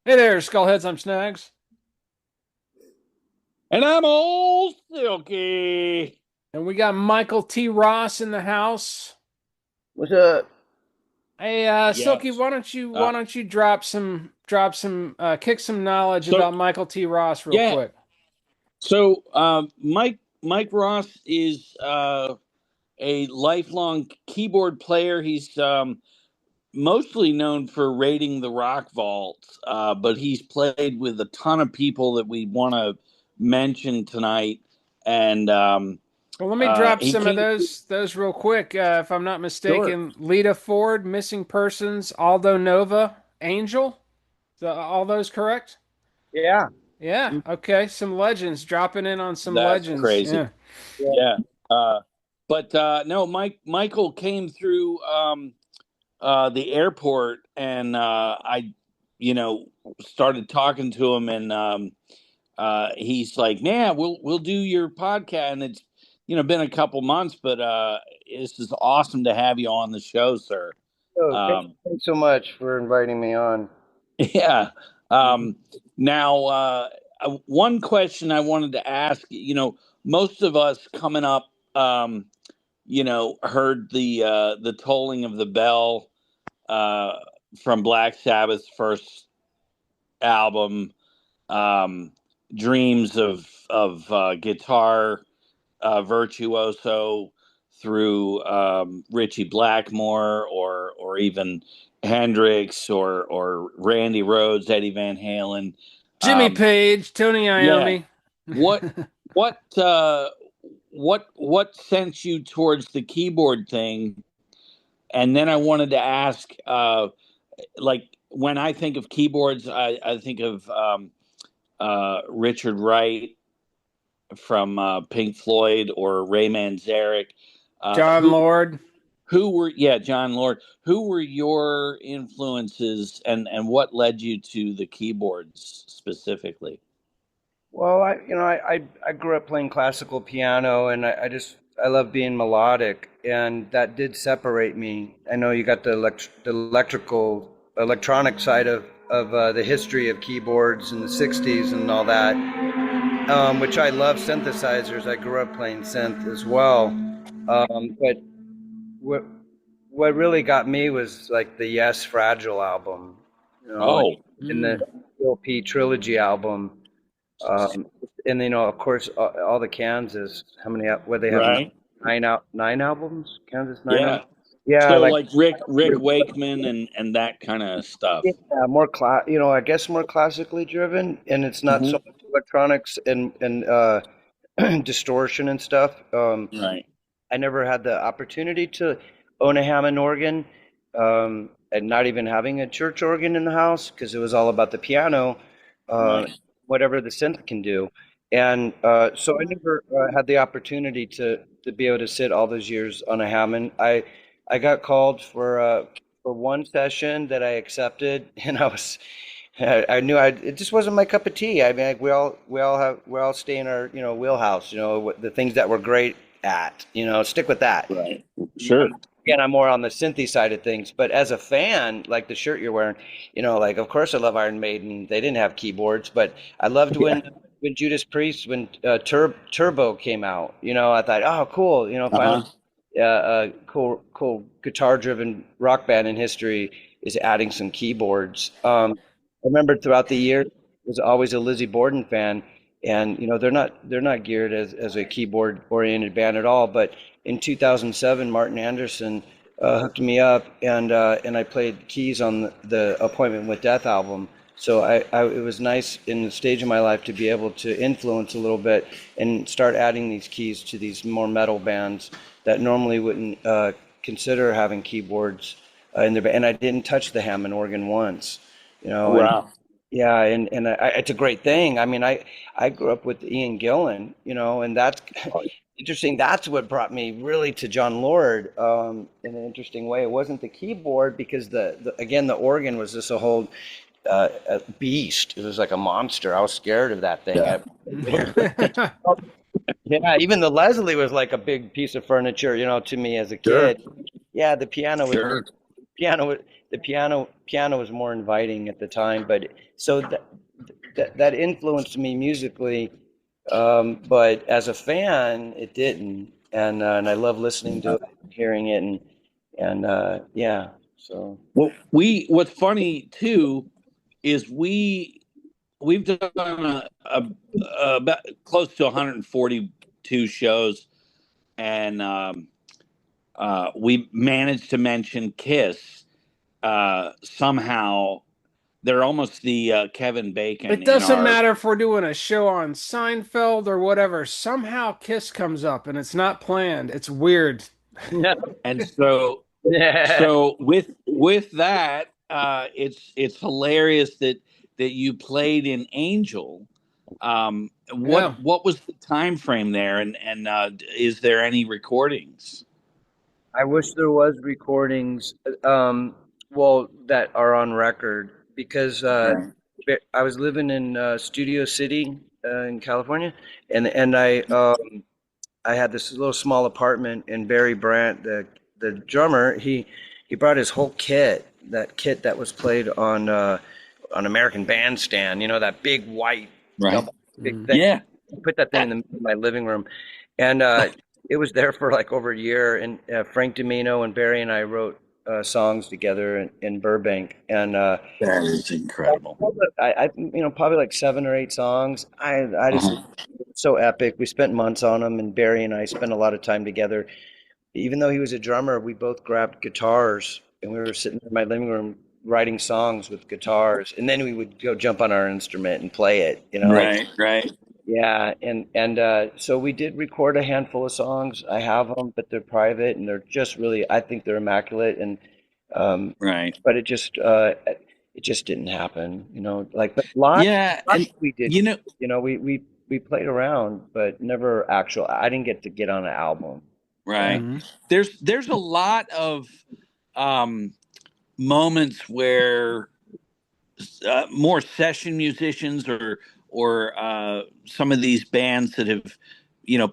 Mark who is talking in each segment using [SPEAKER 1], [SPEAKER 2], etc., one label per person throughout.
[SPEAKER 1] Hey there, Skullheads. I'm Snags.
[SPEAKER 2] And I'm old Silky.
[SPEAKER 1] And we got Michael T. Ross in the house.
[SPEAKER 3] What's up?
[SPEAKER 1] Hey, Silky,
[SPEAKER 2] Yes.
[SPEAKER 1] why don't you kick some knowledge
[SPEAKER 2] So
[SPEAKER 1] about Michael T. Ross real
[SPEAKER 2] yeah.
[SPEAKER 1] quick?
[SPEAKER 2] Mike Ross is a lifelong keyboard player. He's mostly known for raiding the rock vaults, but he's played with a ton of people that we want to mention tonight. And
[SPEAKER 1] Well, let me drop
[SPEAKER 2] he
[SPEAKER 1] some of
[SPEAKER 2] came.
[SPEAKER 1] those real quick. If I'm not
[SPEAKER 2] Sure.
[SPEAKER 1] mistaken, Lita Ford, Missing Persons, Aldo Nova, Angel. All those correct?
[SPEAKER 3] Yeah.
[SPEAKER 1] Yeah. Okay. Some legends. Dropping in on some
[SPEAKER 2] That's
[SPEAKER 1] legends.
[SPEAKER 2] crazy.
[SPEAKER 1] Yeah.
[SPEAKER 3] Yeah.
[SPEAKER 2] Yeah. But no, Michael came through the airport, and you know, started talking to him, and he's like, "Yeah, we'll do your podcast." And it's been a couple months, but this is awesome to have you on the show, sir.
[SPEAKER 3] So
[SPEAKER 2] Um,
[SPEAKER 3] thanks so much for inviting me on.
[SPEAKER 2] yeah. Um, Now, one question I wanted to ask, most of us coming up, heard the tolling of the bell uh, from Black Sabbath's first album, um, Dreams of Guitar Virtuoso, through Richie Blackmore, or even Hendrix, or Randy Rhoads, Eddie Van Halen.
[SPEAKER 1] Jimmy
[SPEAKER 2] Um,
[SPEAKER 1] Page, Tony
[SPEAKER 2] yeah,
[SPEAKER 1] Iommi.
[SPEAKER 2] what what uh, what sent you towards the keyboard thing? And then I wanted to ask, like, when I think of keyboards, I think of Richard Wright from Pink Floyd, or Ray Manzarek. Uh,
[SPEAKER 1] John
[SPEAKER 2] who
[SPEAKER 1] Lord.
[SPEAKER 2] who were yeah John Lord? Who were your influences, and what led you to the keyboards specifically?
[SPEAKER 3] Well, I grew up playing classical piano, and I love being melodic, and that did separate me. I know you got the electronic side of the history of keyboards in the '60s and all that, which I love synthesizers. I grew up playing synth as well, but what what really got me was like the Yes Fragile album, and,
[SPEAKER 2] Oh,
[SPEAKER 3] and the
[SPEAKER 1] Mm.
[SPEAKER 3] LP trilogy album, um, and of course all the Kansas. How many? What they have?
[SPEAKER 2] right.
[SPEAKER 3] Nine albums. Kansas nine
[SPEAKER 2] Yeah.
[SPEAKER 3] albums. Yeah,
[SPEAKER 2] So
[SPEAKER 3] like
[SPEAKER 2] like Rick Wakeman and that kind of stuff.
[SPEAKER 3] yeah, more I guess more classically driven, and it's not so
[SPEAKER 2] Hmm.
[SPEAKER 3] much electronics and distortion and stuff.
[SPEAKER 2] Right.
[SPEAKER 3] I never had the opportunity to own a Hammond organ, and not even having a church organ in the house because it was all about the piano, uh,
[SPEAKER 2] Right.
[SPEAKER 3] whatever the synth can do. And so I never had the opportunity to be able to sit all those years on a Hammond. I got called for one session that I accepted, and I knew it just wasn't my cup of tea. I mean, like, we all stay in our wheelhouse. The things that we're great at. Stick with that.
[SPEAKER 2] Right. Sure.
[SPEAKER 3] Again, I'm more on the synthy side of things, but as a fan, like the shirt you're wearing, like of course I love Iron Maiden. They didn't have keyboards, but I loved
[SPEAKER 2] Yeah.
[SPEAKER 3] when Judas Priest, when Turbo came out. I thought, oh, cool. Finally,
[SPEAKER 2] Uh-huh.
[SPEAKER 3] cool guitar driven rock band in history is adding some keyboards. I remember throughout the year was always a Lizzie Borden fan, and they're not geared as a keyboard oriented band at all. But in 2007, Martin Anderson hooked me up, and I played keys on the Appointment with Death album. So it was nice in the stage of my life to be able to influence a little bit and start adding these keys to these more metal bands that normally wouldn't consider having keyboards in their band. And I didn't touch the Hammond organ once, and
[SPEAKER 2] Wow.
[SPEAKER 3] yeah, and it's a great thing. I mean, I grew up with Ian Gillan, and that's interesting. That's what brought me really to John Lord, in an interesting way. It wasn't the keyboard because again the organ was just a whole a beast. It was like a monster. I was scared of that thing.
[SPEAKER 2] Yeah.
[SPEAKER 3] Yeah, even the Leslie was like a big piece of furniture, to me as a
[SPEAKER 2] Sure.
[SPEAKER 3] kid. Yeah, the piano was
[SPEAKER 2] Sure.
[SPEAKER 3] piano piano was more inviting at the time, but so that influenced me musically, but as a fan it didn't, and I love listening to it, hearing it, and yeah, so
[SPEAKER 2] Well, what's funny too is we've done about close to 142 shows, and we managed to mention Kiss somehow. They're almost the Kevin Bacon
[SPEAKER 1] It
[SPEAKER 2] in
[SPEAKER 1] doesn't
[SPEAKER 2] our.
[SPEAKER 1] matter if we're doing a show on Seinfeld or whatever. Somehow Kiss comes up and it's not planned. It's weird.
[SPEAKER 3] no.
[SPEAKER 2] And so with that, it's hilarious that you played in Angel.
[SPEAKER 1] Yeah.
[SPEAKER 2] What was the time frame there, and is there any recordings?
[SPEAKER 3] I wish there was recordings, well, that are on record because
[SPEAKER 2] Right.
[SPEAKER 3] I was living in Studio City in California, and I had this little small apartment, and Barry Brandt, the drummer, he brought his whole kit, that kit that was played on American Bandstand, that big white
[SPEAKER 2] Right.
[SPEAKER 3] double big
[SPEAKER 1] Mm.
[SPEAKER 3] thing.
[SPEAKER 2] Yeah.
[SPEAKER 3] I put that thing in my living room, and it was there for like over a year. And Frank Domino and Barry and I wrote songs together in Burbank, and
[SPEAKER 2] That is incredible.
[SPEAKER 3] probably like 7 or 8 songs. I just
[SPEAKER 2] Uh-huh.
[SPEAKER 3] so epic. We spent months on them, and Barry and I spent a lot of time together. Even though he was a drummer, we both grabbed guitars, and we were sitting in my living room writing songs with guitars, and then we would go jump on our instrument and play it. Like
[SPEAKER 2] Right. Right.
[SPEAKER 3] yeah, and so we did record a handful of songs. I have them, but they're private, and they're just really, I think they're immaculate, and um,
[SPEAKER 2] Right.
[SPEAKER 3] but it just didn't happen. But live,
[SPEAKER 2] Yeah,
[SPEAKER 3] live
[SPEAKER 2] and
[SPEAKER 3] we did.
[SPEAKER 2] you know,
[SPEAKER 3] We played around, but never actual. I didn't get to get on an album. Yeah.
[SPEAKER 2] right.
[SPEAKER 1] Hmm.
[SPEAKER 2] There's a lot of um moments where more session musicians or some of these bands that have, you know,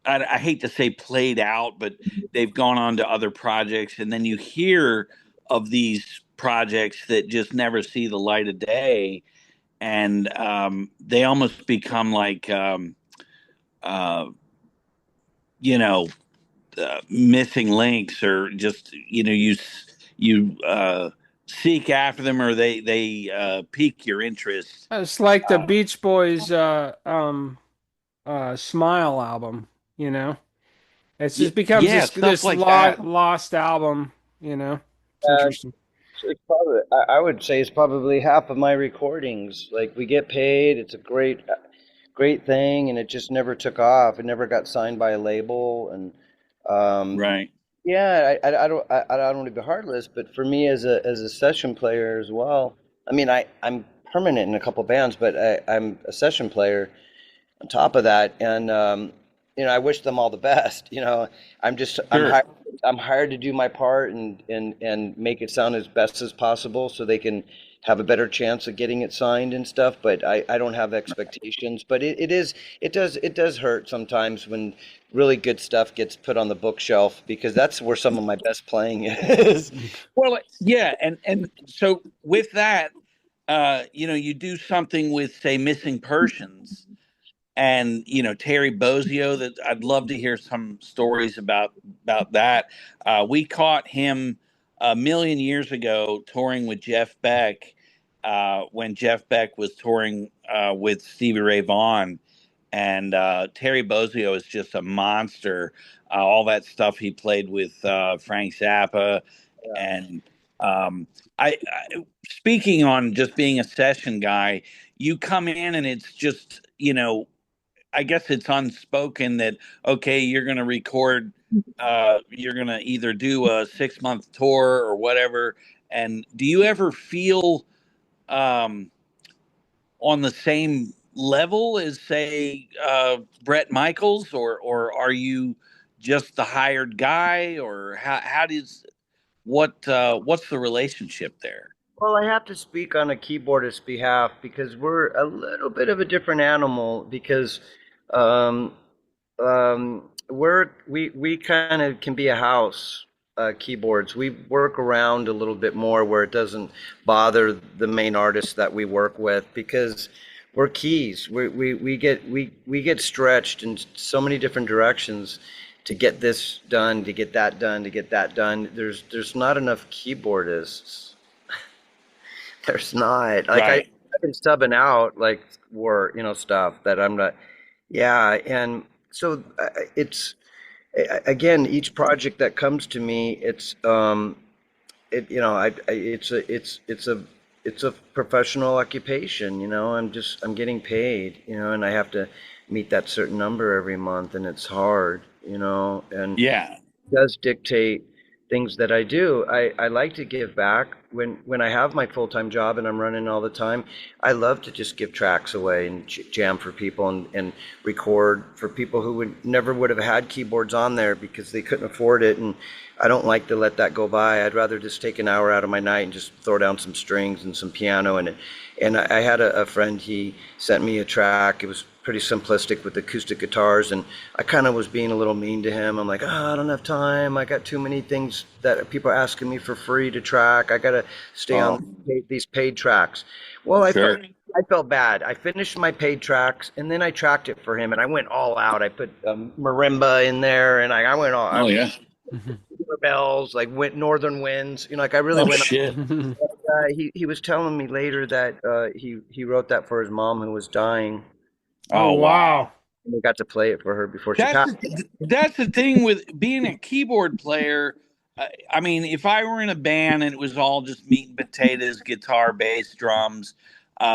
[SPEAKER 2] I hate to say played out, but they've gone on to other projects, and then you hear of these projects that just never see the light of day, and they almost become like, uh, you know, missing links, or just you seek after them, or they pique your interest.
[SPEAKER 1] It's like the Beach Boys Smile album, you know? It just becomes
[SPEAKER 2] Yeah, stuff
[SPEAKER 1] this
[SPEAKER 2] like that.
[SPEAKER 1] lost album, you know? It's
[SPEAKER 3] Uh,
[SPEAKER 1] interesting.
[SPEAKER 3] it's probably, I would say it's probably half of my recordings. Like we get paid, it's a great thing, and it just never took off. It never got signed by a label, and um,
[SPEAKER 2] Right,
[SPEAKER 3] yeah, I don't want to be heartless, but for me as a session player as well, I mean I'm permanent in a couple bands, but I'm a session player on top of that, and I wish them all the best. I'm just
[SPEAKER 2] sure.
[SPEAKER 3] I'm hired to do my part and make it sound as best as possible so they can have a better chance of getting it signed and stuff. But I don't have expectations. But it does hurt sometimes when really good stuff gets put on the bookshelf because that's where some of my best playing is.
[SPEAKER 2] Well, yeah, and so with that, you do something with, say, missing persons, and Terry Bozzio. That I'd love to hear some stories about that. We caught him a million years ago touring with Jeff Beck, when Jeff Beck was touring with Stevie Ray Vaughan, and Terry Bozzio is just a monster. All that stuff he played with Frank Zappa, and um, speaking on just being a session guy, you come in and it's just, I guess it's unspoken that, okay, you're going to record, you're going to either do a 6 month tour or whatever. And do you ever feel um, on the same level as, say, Brett Michaels, or are you just the hired guy, or how does what's the relationship there?
[SPEAKER 3] Well, I have to speak on a keyboardist's behalf because we're a little bit of a different animal because um, we kind of can be a house. keyboards. We work around a little bit more where it doesn't bother the main artists that we work with because we're keys. We get stretched in so many different directions to get this done, to get that done, to get that done. There's not enough keyboardists. There's not.
[SPEAKER 2] Right.
[SPEAKER 3] I've been subbing out like work, stuff that I'm not. Yeah, and so it's again, each project that comes to me, it's a professional occupation. I'm getting paid, and I have to meet that certain number every month, and it's hard, and
[SPEAKER 2] Yeah.
[SPEAKER 3] does dictate things that I do. I like to give back when I have my full-time job and I'm running all the time. I love to just give tracks away and jam for people and record for people who would have had keyboards on there because they couldn't afford it. And I don't like to let that go by. I'd rather just take an hour out of my night and just throw down some strings and some piano. And I had a friend, he sent me a track. It was pretty simplistic with acoustic guitars, and I kind of was being a little mean to him. I'm like, I don't have time. I got too many things that people are asking me for free to track. I got to stay on
[SPEAKER 2] Oh,
[SPEAKER 3] these paid tracks. Well,
[SPEAKER 2] sure.
[SPEAKER 3] I felt bad. I finished my paid tracks, and then I tracked it for him, and I went all out. I put marimba in there, and I went all.
[SPEAKER 2] Oh, yeah.
[SPEAKER 3] Bells, like northern winds. Like I really
[SPEAKER 2] Oh,
[SPEAKER 3] went.
[SPEAKER 2] shit.
[SPEAKER 3] He was telling me later that he wrote that for his mom who was dying,
[SPEAKER 1] Oh,
[SPEAKER 2] Oh, wow.
[SPEAKER 1] wow.
[SPEAKER 3] and we got to play it for her before she
[SPEAKER 2] That's
[SPEAKER 3] passed.
[SPEAKER 2] that's the thing with being a keyboard player. I mean, if I were in a band and it was all just meat and potatoes, guitar, bass, drums,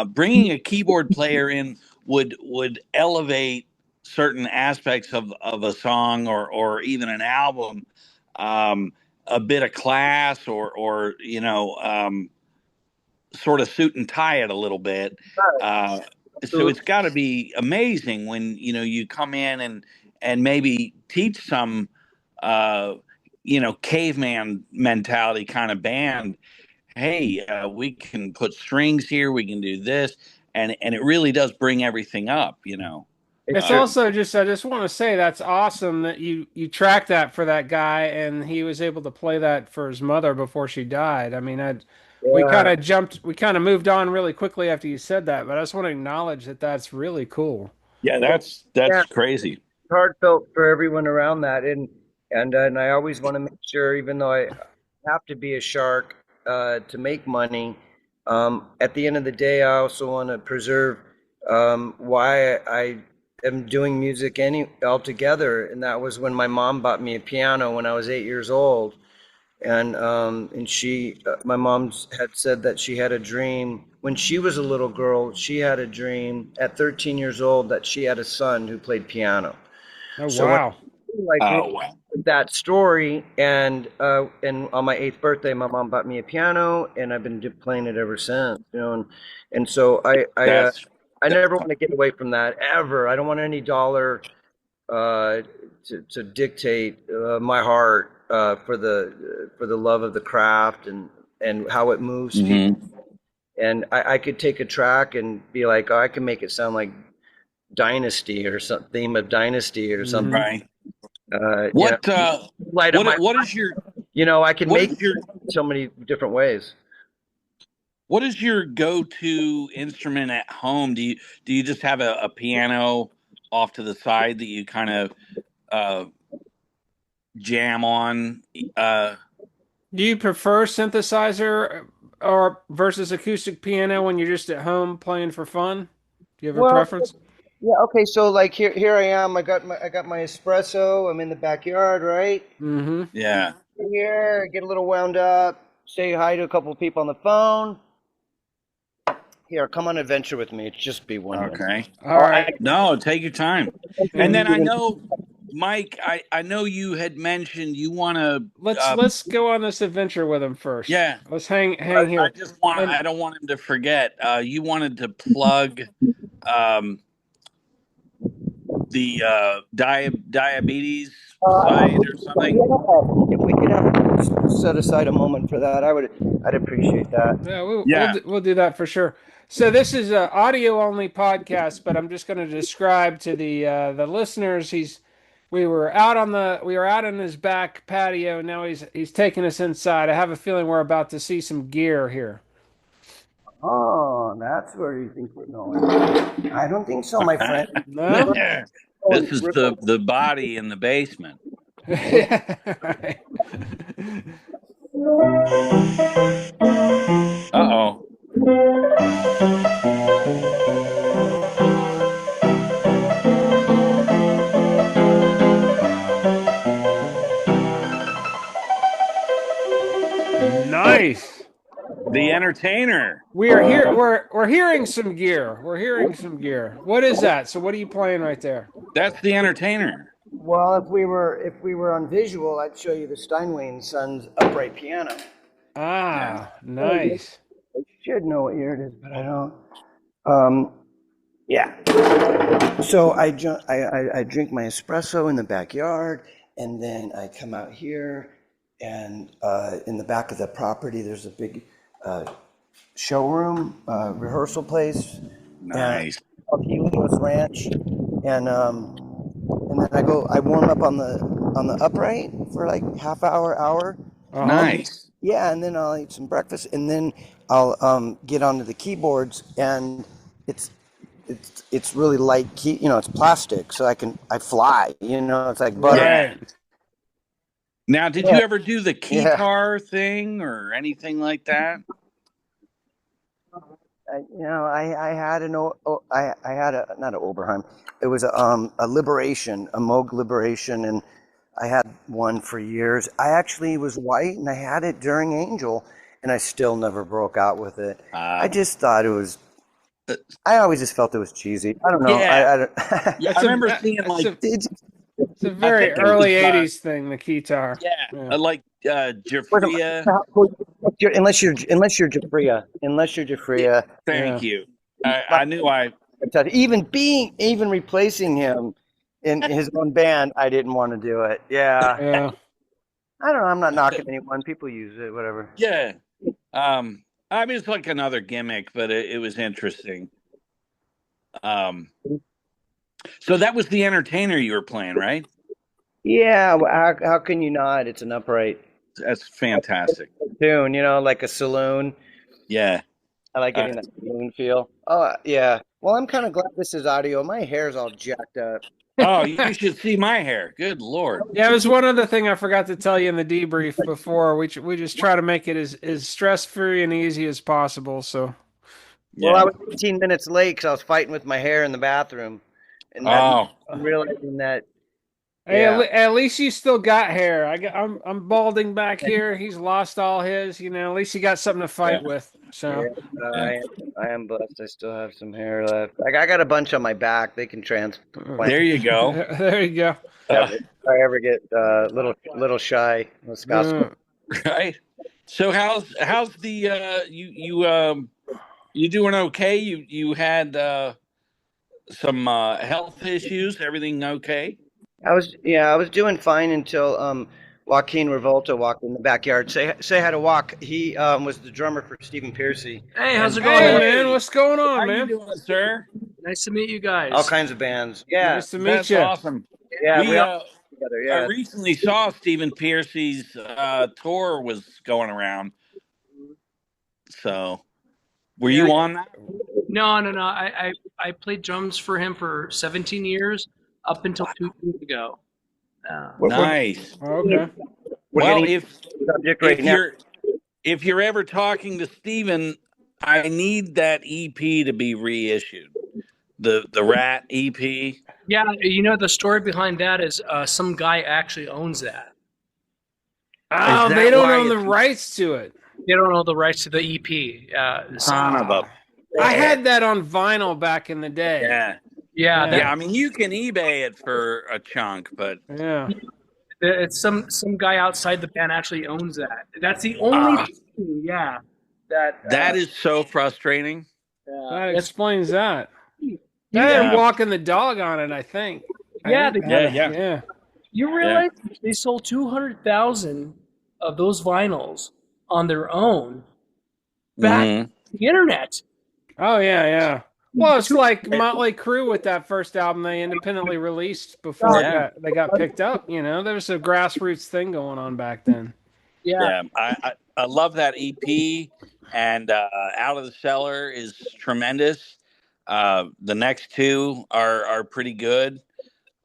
[SPEAKER 2] bringing a keyboard player in would elevate certain aspects of a song or even an album, a bit of class or sort of suit and tie it a little bit. Uh, so it's got to be amazing when you come in and maybe teach some uh, caveman mentality kind of band. Hey, we can put strings here. We can do this, and it really does bring everything up.
[SPEAKER 3] It's
[SPEAKER 1] It's
[SPEAKER 3] true.
[SPEAKER 1] also just I just want to say that's awesome that you tracked that for that guy and he was able to play that for his mother before she died. I mean,
[SPEAKER 3] Yeah,
[SPEAKER 1] we kind of moved on really quickly after you said that, but I just want to acknowledge that that's really cool.
[SPEAKER 2] Yeah,
[SPEAKER 3] yeah.
[SPEAKER 2] that's crazy.
[SPEAKER 3] Heartfelt for everyone around that, and I always want to make sure, even though I have to be a shark to make money, at the end of the day, I also want to preserve why I am doing music any altogether, and that was when my mom bought me a piano when I was 8 years old, and my mom had said that she had a dream when she was a little girl. She had a dream at 13 years old that she had a son who played piano.
[SPEAKER 1] Oh,
[SPEAKER 3] So when
[SPEAKER 1] wow.
[SPEAKER 3] I grew up
[SPEAKER 2] Oh, wow.
[SPEAKER 3] with that story, and on my 8th birthday, my mom bought me a piano, and I've been playing it ever since. And so
[SPEAKER 2] That's
[SPEAKER 3] I never want to get away from that ever. I don't want any dollar uh, to dictate my heart for the love of the craft and how it moves people.
[SPEAKER 2] mhm.
[SPEAKER 3] And I could take a track and be like, oh, I can make it sound like Dynasty or some theme of Dynasty or something.
[SPEAKER 1] Hmm.
[SPEAKER 2] Right.
[SPEAKER 3] You know,
[SPEAKER 2] What
[SPEAKER 3] light of my,
[SPEAKER 2] what is your
[SPEAKER 3] I can
[SPEAKER 2] what
[SPEAKER 3] make
[SPEAKER 2] is your
[SPEAKER 3] so many different ways.
[SPEAKER 2] what is your go-to instrument at home? Do you just have a piano off to the side that you kind of uh, jam on? Uh,
[SPEAKER 1] Do you prefer synthesizer or versus acoustic piano when you're just at home playing for fun? Do you have a
[SPEAKER 3] Well,
[SPEAKER 1] preference?
[SPEAKER 3] yeah, okay, so like here I am. I got my espresso. I'm in the backyard, right?
[SPEAKER 1] Hmm.
[SPEAKER 2] yeah.
[SPEAKER 3] Here, get a little wound up, say hi to a couple of people on the phone. Here, come on an adventure with me. It's just be 1 minute.
[SPEAKER 2] Okay.
[SPEAKER 1] All
[SPEAKER 3] Oh,
[SPEAKER 1] right.
[SPEAKER 2] No, take your time. And then
[SPEAKER 1] And
[SPEAKER 2] I know, Mike, I know you had mentioned you want to.
[SPEAKER 1] let's go on this adventure with him first.
[SPEAKER 2] Yeah.
[SPEAKER 1] Let's hang
[SPEAKER 2] I
[SPEAKER 1] here.
[SPEAKER 2] just want.
[SPEAKER 1] And
[SPEAKER 2] I don't want him to forget. You wanted to plug um, the diabetes site or something.
[SPEAKER 3] yeah, if we could have set aside a moment for that, I'd appreciate that.
[SPEAKER 1] yeah,
[SPEAKER 2] Yeah.
[SPEAKER 1] we'll do that for sure. So this is a audio only podcast, but I'm just going to describe to the listeners. we were out in his back patio. Now he's taking us inside. I have a feeling we're about to see some gear here.
[SPEAKER 3] Oh, that's where you think we're going. I don't think so, my friend.
[SPEAKER 1] No?
[SPEAKER 2] This is the body in the basement.
[SPEAKER 1] Yeah.
[SPEAKER 2] Uh-oh.
[SPEAKER 1] Nice.
[SPEAKER 2] The entertainer.
[SPEAKER 1] We are here. We're hearing some gear. We're hearing some gear. What is that? So what are you playing right there?
[SPEAKER 2] That's the entertainer.
[SPEAKER 3] Well, if we were on visual, I'd show you the Steinway and Sons upright piano.
[SPEAKER 2] Yeah.
[SPEAKER 1] Ah, nice.
[SPEAKER 3] I should know what year it is, but I don't. Yeah. So I drink my espresso in the backyard, and then I come out here, and in the back of the property, there's a big showroom, rehearsal place.
[SPEAKER 2] Nice.
[SPEAKER 3] Called Helios Ranch, and then I warm up on the upright for like half hour.
[SPEAKER 1] Uh-huh.
[SPEAKER 2] Nice.
[SPEAKER 3] Yeah, and then I'll eat some breakfast, and then I'll get onto the keyboards, and it's it's really light key, it's plastic, so I fly, it's like butter.
[SPEAKER 2] Yeah. Now, did you ever do the
[SPEAKER 3] Yeah.
[SPEAKER 2] keytar thing or anything like that?
[SPEAKER 3] I had I had a not an Oberheim. It was a Liberation, a Moog Liberation, and I had one for years. I actually was white, and I had it during Angel, and I still never broke out with it. I just thought it was. I always just felt it was cheesy. I don't know.
[SPEAKER 2] Yeah.
[SPEAKER 3] I
[SPEAKER 2] I remember seeing like
[SPEAKER 1] It's a very
[SPEAKER 2] think it
[SPEAKER 1] early
[SPEAKER 2] was,
[SPEAKER 1] 80s thing, the keytar.
[SPEAKER 2] yeah, like Jafria.
[SPEAKER 3] unless you're Jafria.
[SPEAKER 2] Thank you. I knew
[SPEAKER 3] Even replacing him in his own band, I didn't want to do it. Yeah.
[SPEAKER 1] Yeah.
[SPEAKER 3] I don't know. I'm not knocking anyone. People use it, whatever.
[SPEAKER 2] Yeah. I mean, it's like another gimmick, but it was interesting. So that was the entertainer you were playing, right?
[SPEAKER 3] Yeah. How can you not? It's an upright
[SPEAKER 2] That's fantastic.
[SPEAKER 3] tune, like a saloon.
[SPEAKER 2] Yeah.
[SPEAKER 3] I like getting that saloon feel. Oh, yeah. Well, I'm kind of glad this is audio. My hair's all jacked up.
[SPEAKER 2] Oh, you should see my hair. Good Lord.
[SPEAKER 1] Yeah, it was one other thing I forgot to tell you in the debrief before. We just try to make it as stress-free and easy as possible. So,
[SPEAKER 3] Well, I was 15 minutes late because I was fighting with my hair in the bathroom. And I'm realizing that.
[SPEAKER 1] hey, at least you still got hair. I'm balding back here. He's lost all his. At least he got something to fight with. So,
[SPEAKER 3] I am blessed. I still have some hair left. I got a bunch on my back. They can transplant.
[SPEAKER 2] There you go.
[SPEAKER 1] There you go.
[SPEAKER 3] If I ever get little shy,
[SPEAKER 2] Right. So how's the you doing okay? You had some health issues. Everything okay?
[SPEAKER 3] I was doing fine until Joaquin Revolta walked in the backyard. Say hi to Walk. He was the drummer for Stephen Pearcy.
[SPEAKER 4] Hey, how's it
[SPEAKER 1] Hey,
[SPEAKER 4] going?
[SPEAKER 1] man, what's going on,
[SPEAKER 2] How
[SPEAKER 1] man?
[SPEAKER 2] you doing, sir?
[SPEAKER 4] Nice to meet you guys.
[SPEAKER 3] All kinds of bands. Yeah,
[SPEAKER 1] Nice to meet
[SPEAKER 2] That's
[SPEAKER 1] you.
[SPEAKER 2] awesome.
[SPEAKER 3] yeah.
[SPEAKER 2] We,
[SPEAKER 3] We all together.
[SPEAKER 2] I
[SPEAKER 3] Yeah.
[SPEAKER 2] recently saw Stephen Pearcy's tour was going around. So, were you on that?
[SPEAKER 4] No. I played drums for him for 17 years, up until 2 years ago.
[SPEAKER 2] Nice.
[SPEAKER 1] Okay.
[SPEAKER 2] Well,
[SPEAKER 3] getting subject right now.
[SPEAKER 2] if you're ever talking to Stephen, I need that EP to be reissued. The Rat EP.
[SPEAKER 4] Yeah, the story behind that is some guy actually owns that.
[SPEAKER 1] Oh,
[SPEAKER 2] that
[SPEAKER 1] they don't
[SPEAKER 2] why
[SPEAKER 1] own the
[SPEAKER 2] it's-
[SPEAKER 1] rights to it.
[SPEAKER 4] They don't own the rights to the EP.
[SPEAKER 2] Son of a.
[SPEAKER 1] I had that on vinyl back in the day.
[SPEAKER 2] Yeah.
[SPEAKER 4] Yeah,
[SPEAKER 2] I mean, you can eBay it for a chunk, but
[SPEAKER 1] Yeah.
[SPEAKER 4] it's some guy outside the band actually owns that. That's the only thing, yeah.
[SPEAKER 2] that is so frustrating.
[SPEAKER 1] That explains that. They
[SPEAKER 2] Yeah.
[SPEAKER 1] had walking the dog on it, I think.
[SPEAKER 4] Yeah,
[SPEAKER 1] Yeah.
[SPEAKER 4] You realize they sold 200,000 of those vinyls on their own back
[SPEAKER 2] Mhm.
[SPEAKER 4] to the internet.
[SPEAKER 1] Oh, yeah, yeah. Well, it's like Motley Crue with that first album they independently released before they got picked up. You know, there was a grassroots thing going on back then.
[SPEAKER 4] Yeah.
[SPEAKER 2] Yeah, I love that EP, and Out of the Cellar is tremendous. The next two are pretty good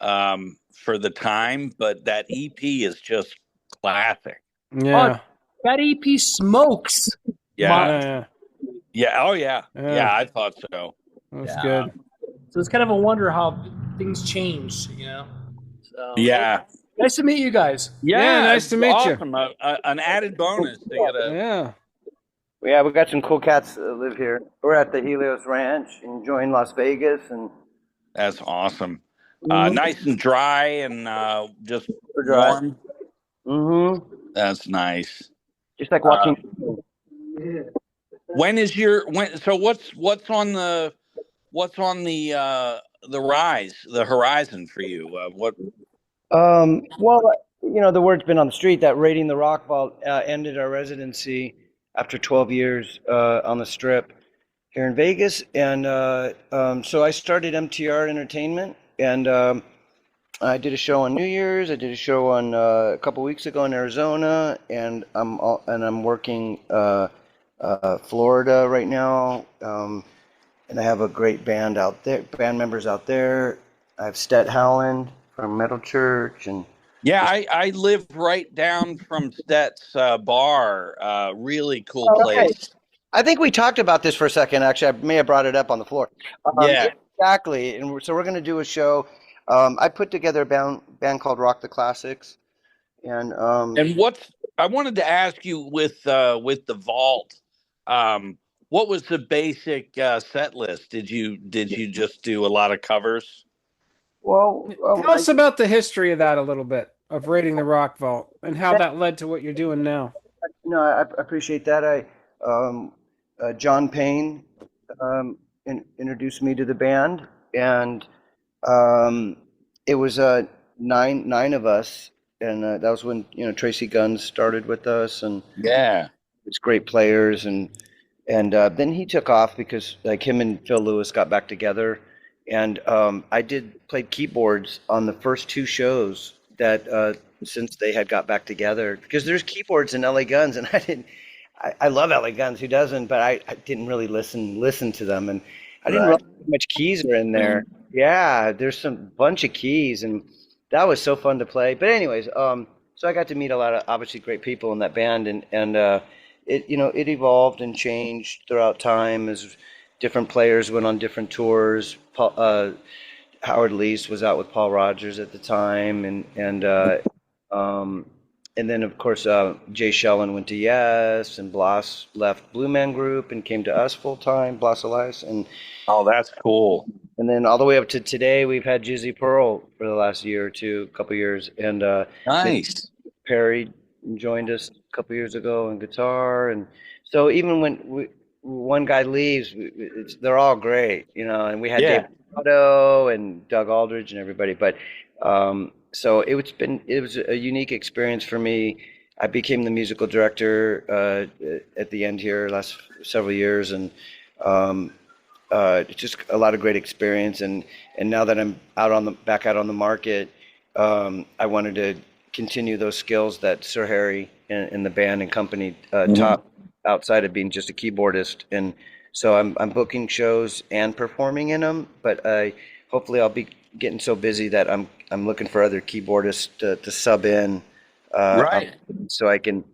[SPEAKER 2] for the time, but that EP is just classic.
[SPEAKER 1] Yeah.
[SPEAKER 4] That EP smokes.
[SPEAKER 2] Yeah, yeah, oh yeah,
[SPEAKER 1] Yeah.
[SPEAKER 2] I thought so.
[SPEAKER 1] That's good.
[SPEAKER 4] So it's kind of a wonder how things changed, you know. So
[SPEAKER 2] Yeah,
[SPEAKER 4] nice to meet you guys.
[SPEAKER 1] Yeah, nice
[SPEAKER 2] it's
[SPEAKER 1] to meet you.
[SPEAKER 2] awesome. An added bonus to get a.
[SPEAKER 1] Yeah.
[SPEAKER 3] Yeah, we got some cool cats that live here. We're at the Helios Ranch enjoying Las Vegas, and
[SPEAKER 2] That's awesome. Nice and dry and just
[SPEAKER 3] dry.
[SPEAKER 2] warm.
[SPEAKER 3] Mm-hmm.
[SPEAKER 2] That's nice.
[SPEAKER 3] Just like watching.
[SPEAKER 2] When is your So what's on the rise, the horizon for you? What?
[SPEAKER 3] Well, you know, the word's been on the street that Raiding the Rock Vault ended our residency after 12 years on the Strip here in Vegas, and so I started MTR Entertainment, and I did a show on New Year's. I did a show on a couple weeks ago in Arizona, and I'm working Florida right now, and I have a great band out there, band members out there. I have Stet Howland from Metal Church, and
[SPEAKER 2] Yeah, I live right down from Stet's bar. Really cool place.
[SPEAKER 3] I think we talked about this for a second. Actually, I may have brought it up on the floor.
[SPEAKER 2] Yeah,
[SPEAKER 3] exactly. And so we're going to do a show. I put together a band called Rock the Classics, and
[SPEAKER 2] I wanted to ask you with the vault. What was the basic set list? Did you just do a lot of covers?
[SPEAKER 3] well,
[SPEAKER 1] Tell us about the history of that a little bit, of Raiding the Rock Vault, and how that led to what you're doing now.
[SPEAKER 3] no, I appreciate that. John Payne introduced me to the band, and it was nine of us, and that was when Tracy Guns started with us, and
[SPEAKER 2] Yeah,
[SPEAKER 3] it's great players, and then he took off because like him and Phil Lewis got back together, and I played keyboards on the first two shows that since they had got back together, because there's keyboards in LA Guns, and I love LA Guns, who doesn't? But I didn't really listen to them, and I didn't realize how much keys are in there. Yeah, there's some bunch of keys, and that was so fun to play. But anyways, so I got to meet a lot of obviously great people in that band, and it evolved and changed throughout time as different players went on different tours. Howard Leese was out with Paul Rogers at the time, and then of course Jay Shellen went to Yes, and Bloss left Blue Man Group and came to us full time, Bloss Elias, and
[SPEAKER 2] oh, that's cool.
[SPEAKER 3] And then all the way up to today, we've had Jizzy Pearl for the last year or two, couple years, and
[SPEAKER 2] Nice.
[SPEAKER 3] Perry joined us a couple years ago on guitar, and so even when one guy leaves, they're all great, and we had Dave Otto and Doug Aldridge and everybody, but so it was a unique experience for me. I became the musical director at the end here last several years, and just a lot of great experience. And now that I'm back out on the market, I wanted to continue those skills that Sir Harry and the band and company taught outside of being just a keyboardist. And so I'm booking shows and performing in them, but hopefully I'll be getting so busy that I'm looking for other keyboardists to sub in, so I can.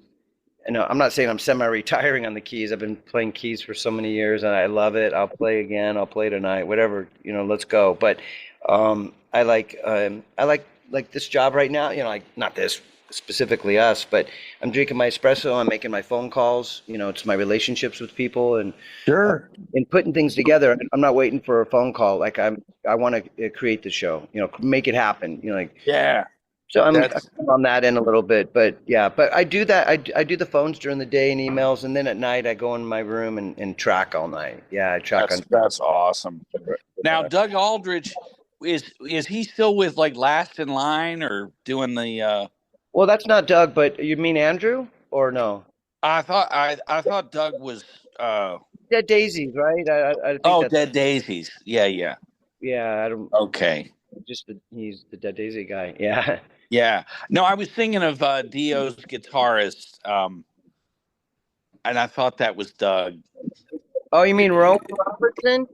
[SPEAKER 3] I'm not saying I'm semi-retiring on the keys. I've been playing keys for so many years, and I love it. I'll play again. I'll play tonight. Whatever, let's go. But I like this job right now. Like not this specifically us, but I'm drinking my espresso. I'm making my phone calls. It's my relationships with people and and putting things together. I'm not waiting for a phone call. Like I want to create the show. Make it happen. So I'm on that end a little bit, but yeah, but I do that. I do the phones during the day and emails, and then at night I go in my room and track all night. Yeah, I track.
[SPEAKER 2] That's awesome. Now, Doug Aldridge, is he still with like Last in Line or doing the?
[SPEAKER 3] Well, that's not Doug, but you mean Andrew or no?
[SPEAKER 2] I thought Doug was
[SPEAKER 3] Dead Daisies, right? I think
[SPEAKER 2] Oh,
[SPEAKER 3] that's
[SPEAKER 2] Dead Daisies. Yeah, yeah.
[SPEAKER 3] yeah. I don't
[SPEAKER 2] Okay.
[SPEAKER 3] he's the Dead Daisy guy. Yeah.
[SPEAKER 2] Yeah. No, I was thinking of Dio's guitarist, and I thought that was Doug.
[SPEAKER 3] Oh, you mean Rowan Robertson?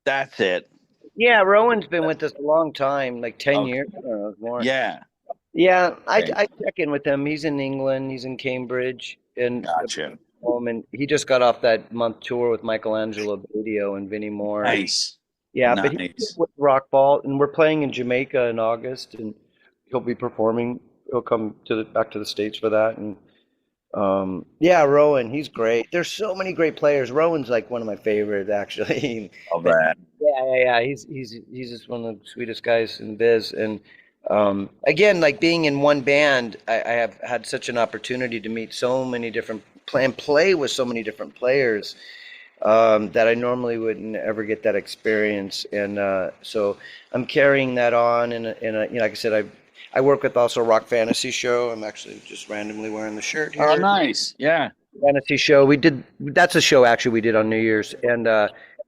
[SPEAKER 2] That's it.
[SPEAKER 3] Yeah, Rowan's been with us a long time, like 10
[SPEAKER 2] Okay.
[SPEAKER 3] years. I don't know, more.
[SPEAKER 2] Yeah.
[SPEAKER 3] Yeah,
[SPEAKER 2] Okay.
[SPEAKER 3] I check in with him. He's in England. He's in Cambridge, and
[SPEAKER 2] Gotcha.
[SPEAKER 3] home. And he just got off that month tour with Michelangelo Badio and Vinnie Moore.
[SPEAKER 2] Nice.
[SPEAKER 3] Yeah, but he's
[SPEAKER 2] Nice.
[SPEAKER 3] with Rock Ball, and we're playing in Jamaica in August, and he'll be performing. He'll come back to the States for that, and yeah, Rowan, he's great. There's so many great players. Rowan's like one of my favorites, actually.
[SPEAKER 2] All
[SPEAKER 3] But
[SPEAKER 2] that.
[SPEAKER 3] yeah. He's just one of the sweetest guys in the biz. And again, like being in one band, I have had such an opportunity to meet so many different and play with so many different players that I normally wouldn't ever get that experience. And so I'm carrying that on. And you know, like I said, I work with also Rock Fantasy Show. I'm actually just randomly wearing the shirt here.
[SPEAKER 2] Oh, nice. Yeah.
[SPEAKER 3] Fantasy Show. That's a show actually we did on New Year's, and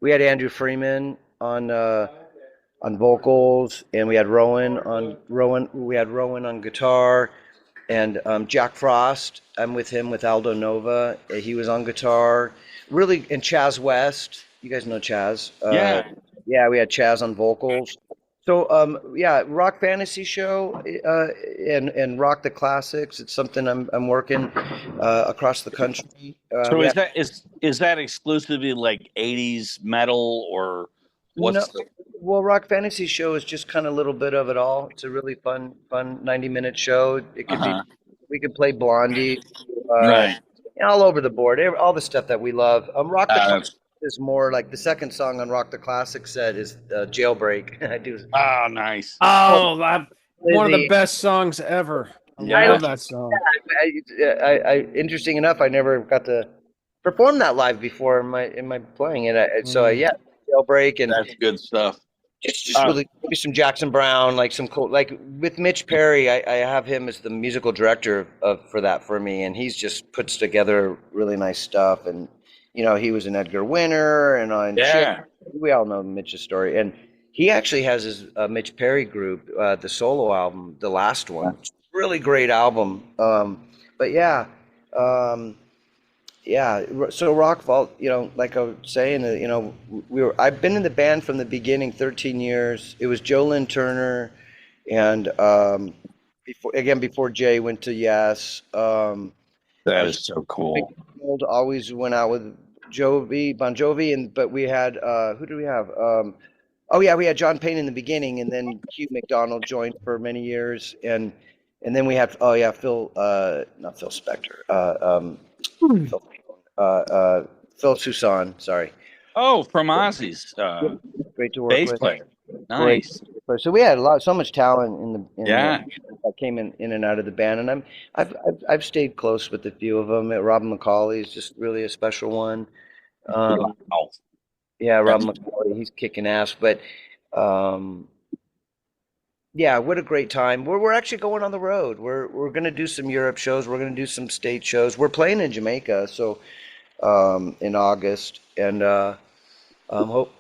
[SPEAKER 3] we had Andrew Freeman on vocals, and we had Rowan on guitar, and Jack Frost. I'm with him with Aldo Nova. He was on guitar. Really, and Chaz West. You guys know Chaz.
[SPEAKER 2] Yeah.
[SPEAKER 3] Yeah, we had Chaz on vocals. So yeah, Rock Fantasy Show and Rock the Classics. It's something I'm working across the country.
[SPEAKER 2] So is that exclusively like 80s metal or what's
[SPEAKER 3] No, well, Rock Fantasy Show is just kind of a little bit of it all. It's a really fun 90-minute show. It could be we could play Blondie,
[SPEAKER 2] right.
[SPEAKER 3] all over the board, all the stuff that we love. Rock the
[SPEAKER 2] Uh,
[SPEAKER 3] Classics is more like the second song on Rock the Classic set is Jailbreak. I do.
[SPEAKER 2] Oh, nice.
[SPEAKER 1] Oh, one of the
[SPEAKER 3] Lizzie.
[SPEAKER 1] best songs ever. I
[SPEAKER 2] Yeah.
[SPEAKER 1] love that song.
[SPEAKER 3] Interesting enough, I never got to perform that live before in my playing it. So yeah, Jailbreak and
[SPEAKER 2] That's good stuff.
[SPEAKER 3] just really maybe some Jackson Brown, like some cool, like with Mitch Perry. I have him as the musical director for me, and he's just puts together really nice stuff. And you know, he was an Edgar winner, and on
[SPEAKER 2] Yeah.
[SPEAKER 3] we all know Mitch's story, and he actually has his Mitch Perry group, the solo album, the last one, really great album. But yeah. Yeah, so Rock Vault, you know, like I was saying, you know, I've been in the band from the beginning, 13 years. It was Joe Lynn Turner, and before Jay went to Yes.
[SPEAKER 2] That is so cool.
[SPEAKER 3] Always went out with Bon Jovi, but we had who do we have? Oh yeah, we had John Payne in the beginning, and then Hugh McDonald joined for many years, and then we had Phil, not Phil Spector, Phil Susan, sorry.
[SPEAKER 2] Oh, from Ozzy's
[SPEAKER 3] Great to work
[SPEAKER 2] bass
[SPEAKER 3] with.
[SPEAKER 2] player. Nice.
[SPEAKER 3] So we had so much talent
[SPEAKER 2] Yeah.
[SPEAKER 3] that came in and out of the band, and I've stayed close with a few of them. Robin McCauley is just really a special one.
[SPEAKER 2] Wow.
[SPEAKER 3] Yeah, Robin McCauley, he's kicking ass. But yeah, what a great time. We're actually going on the road. We're going to do some Europe shows. We're going to do some state shows. We're playing in Jamaica, so in August, and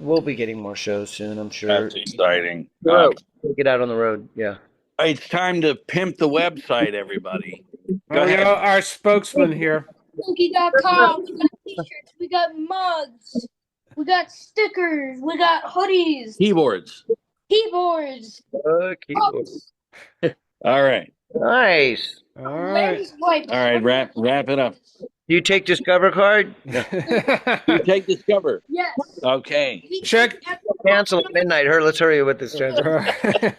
[SPEAKER 3] we'll be getting more shows soon, I'm sure.
[SPEAKER 2] That's exciting.
[SPEAKER 3] We'll get out on the road. Yeah.
[SPEAKER 2] It's time to pimp the website, everybody. Go
[SPEAKER 1] We
[SPEAKER 2] ahead.
[SPEAKER 1] got our spokesman here.
[SPEAKER 5] Funky.com. We got t-shirts. We got mugs. We got stickers. We got hoodies.
[SPEAKER 2] Keyboards.
[SPEAKER 5] Keyboards.
[SPEAKER 3] Keyboards.
[SPEAKER 2] All right.
[SPEAKER 3] Nice.
[SPEAKER 1] All right.
[SPEAKER 5] Lens wipes.
[SPEAKER 2] All right. Wrap it up.
[SPEAKER 3] Do you take Discover card?
[SPEAKER 2] You take Discover.
[SPEAKER 5] Yes.
[SPEAKER 2] Okay.
[SPEAKER 1] Check.
[SPEAKER 3] Cancel at midnight. Let's hurry with this transaction.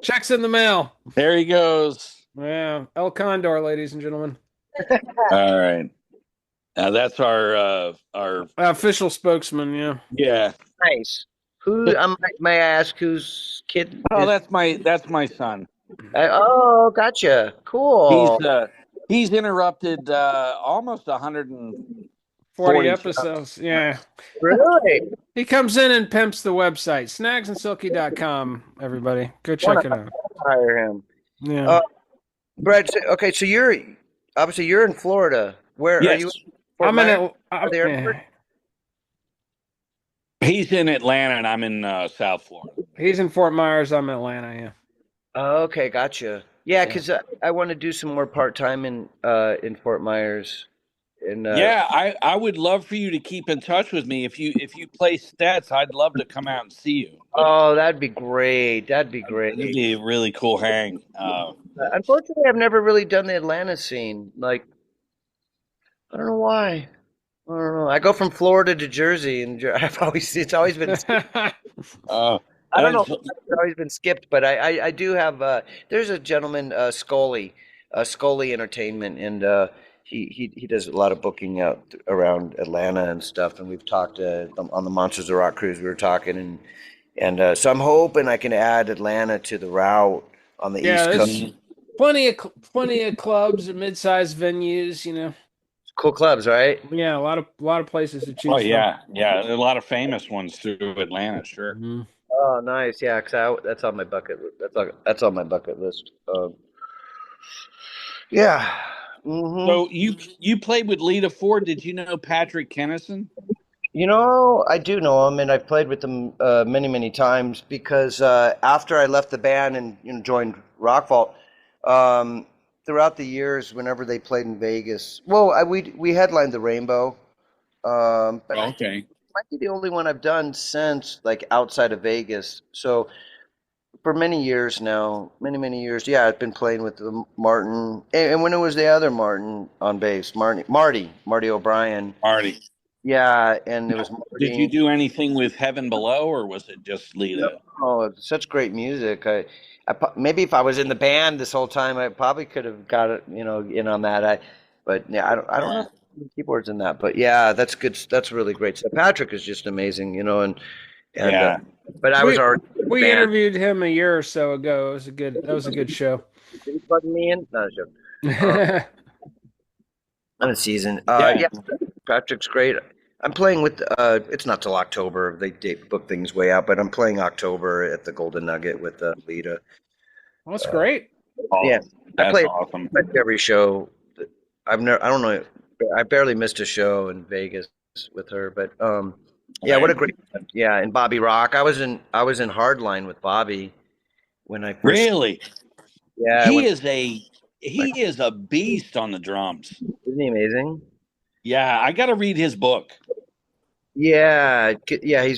[SPEAKER 1] Checks in the mail.
[SPEAKER 2] There he goes.
[SPEAKER 1] Yeah, El Condor, ladies and gentlemen.
[SPEAKER 2] All right. Now that's our
[SPEAKER 1] Official spokesman. Yeah.
[SPEAKER 3] Nice. Who? May I ask whose kid?
[SPEAKER 2] Oh, that's my son.
[SPEAKER 3] Oh, gotcha. Cool.
[SPEAKER 2] He's interrupted almost 140
[SPEAKER 1] 40 episodes. Yeah.
[SPEAKER 3] Really?
[SPEAKER 1] He comes in and pimps the website. Snagsandsilky.com, everybody. Go check it out.
[SPEAKER 3] Hire him.
[SPEAKER 1] Yeah.
[SPEAKER 3] Brad, okay, so you're in Florida. Where
[SPEAKER 2] Yes.
[SPEAKER 3] are you? Fort
[SPEAKER 1] I'm in
[SPEAKER 3] Myers,
[SPEAKER 1] it.
[SPEAKER 3] or the airport?
[SPEAKER 2] He's in Atlanta, and I'm in South Florida.
[SPEAKER 1] He's in Fort Myers. I'm in Atlanta. Yeah.
[SPEAKER 3] Oh, okay, gotcha. Yeah, because I want to do some more part-time in Fort Myers. And
[SPEAKER 2] Yeah, I would love for you to keep in touch with me. If you play stats, I'd love to come out and see you.
[SPEAKER 3] oh, that'd be great. That'd be great.
[SPEAKER 2] It'd be a really cool hang.
[SPEAKER 3] Unfortunately, I've never really done the Atlanta scene. Like, I don't know why. I don't know. I go from Florida to Jersey, and it's always been.
[SPEAKER 2] Uh,
[SPEAKER 3] I don't know.
[SPEAKER 2] that's-
[SPEAKER 3] It's always been skipped, but I do have. There's a gentleman, Scully Entertainment, and he does a lot of booking out around Atlanta and stuff. And we've talked on the Monsters of Rock cruise. We were talking, and so I'm hoping I can add Atlanta to the route on the
[SPEAKER 1] Yeah,
[SPEAKER 3] East
[SPEAKER 1] there's
[SPEAKER 3] Coast.
[SPEAKER 1] plenty of clubs and mid-sized venues. You know.
[SPEAKER 3] Cool clubs, right?
[SPEAKER 1] Yeah, a lot of places to choose
[SPEAKER 2] oh
[SPEAKER 1] from.
[SPEAKER 2] yeah, yeah. There are a lot of famous ones through Atlanta, sure.
[SPEAKER 1] Mhm.
[SPEAKER 3] Oh, nice. Yeah, that's on my bucket. That's on my bucket list. Yeah.
[SPEAKER 2] So you played with Lita Ford. Did you know Patrick Kennison?
[SPEAKER 3] You know, I do know him, and I've played with him many, many times because after I left the band and joined Rock Vault, throughout the years, whenever they played in Vegas, well, we headlined the Rainbow, but I think
[SPEAKER 2] Okay.
[SPEAKER 3] it might be the only one I've done since like outside of Vegas. So for many years now, many years, yeah, I've been playing with the Martin, and when it was the other Martin on bass, Marty O'Brien.
[SPEAKER 2] Marty.
[SPEAKER 3] Yeah, and it was
[SPEAKER 2] Did you
[SPEAKER 3] Marty.
[SPEAKER 2] do anything with Heaven Below, or was it just Lita?
[SPEAKER 3] Oh, it's such great music. Maybe if I was in the band this whole time, I probably could have got it, in on that. But yeah, I don't know keyboards in that. But yeah, that's good. That's really great. So Patrick is just amazing, and
[SPEAKER 2] Yeah.
[SPEAKER 3] but I was already in the
[SPEAKER 1] We
[SPEAKER 3] band.
[SPEAKER 1] interviewed him a year or so ago. That was a good show.
[SPEAKER 3] Did he plug me in? No, joke. On a season.
[SPEAKER 2] Yeah.
[SPEAKER 3] Yeah, Patrick's great. I'm playing with. It's not till October. They book things way out, but I'm playing October at the Golden Nugget with Lita.
[SPEAKER 1] Well, that's great.
[SPEAKER 2] Oh,
[SPEAKER 3] Yeah, I
[SPEAKER 2] that's
[SPEAKER 3] play
[SPEAKER 2] awesome.
[SPEAKER 3] every show. I've never. I don't know. I barely missed a show in Vegas with her, but yeah, what a great. Yeah, and Bobby Rock. I was in Hardline with Bobby when I first.
[SPEAKER 2] Really?
[SPEAKER 3] Yeah,
[SPEAKER 2] He is a beast on the drums.
[SPEAKER 3] isn't he amazing?
[SPEAKER 2] Yeah, I got to read his book.
[SPEAKER 3] Yeah, yeah.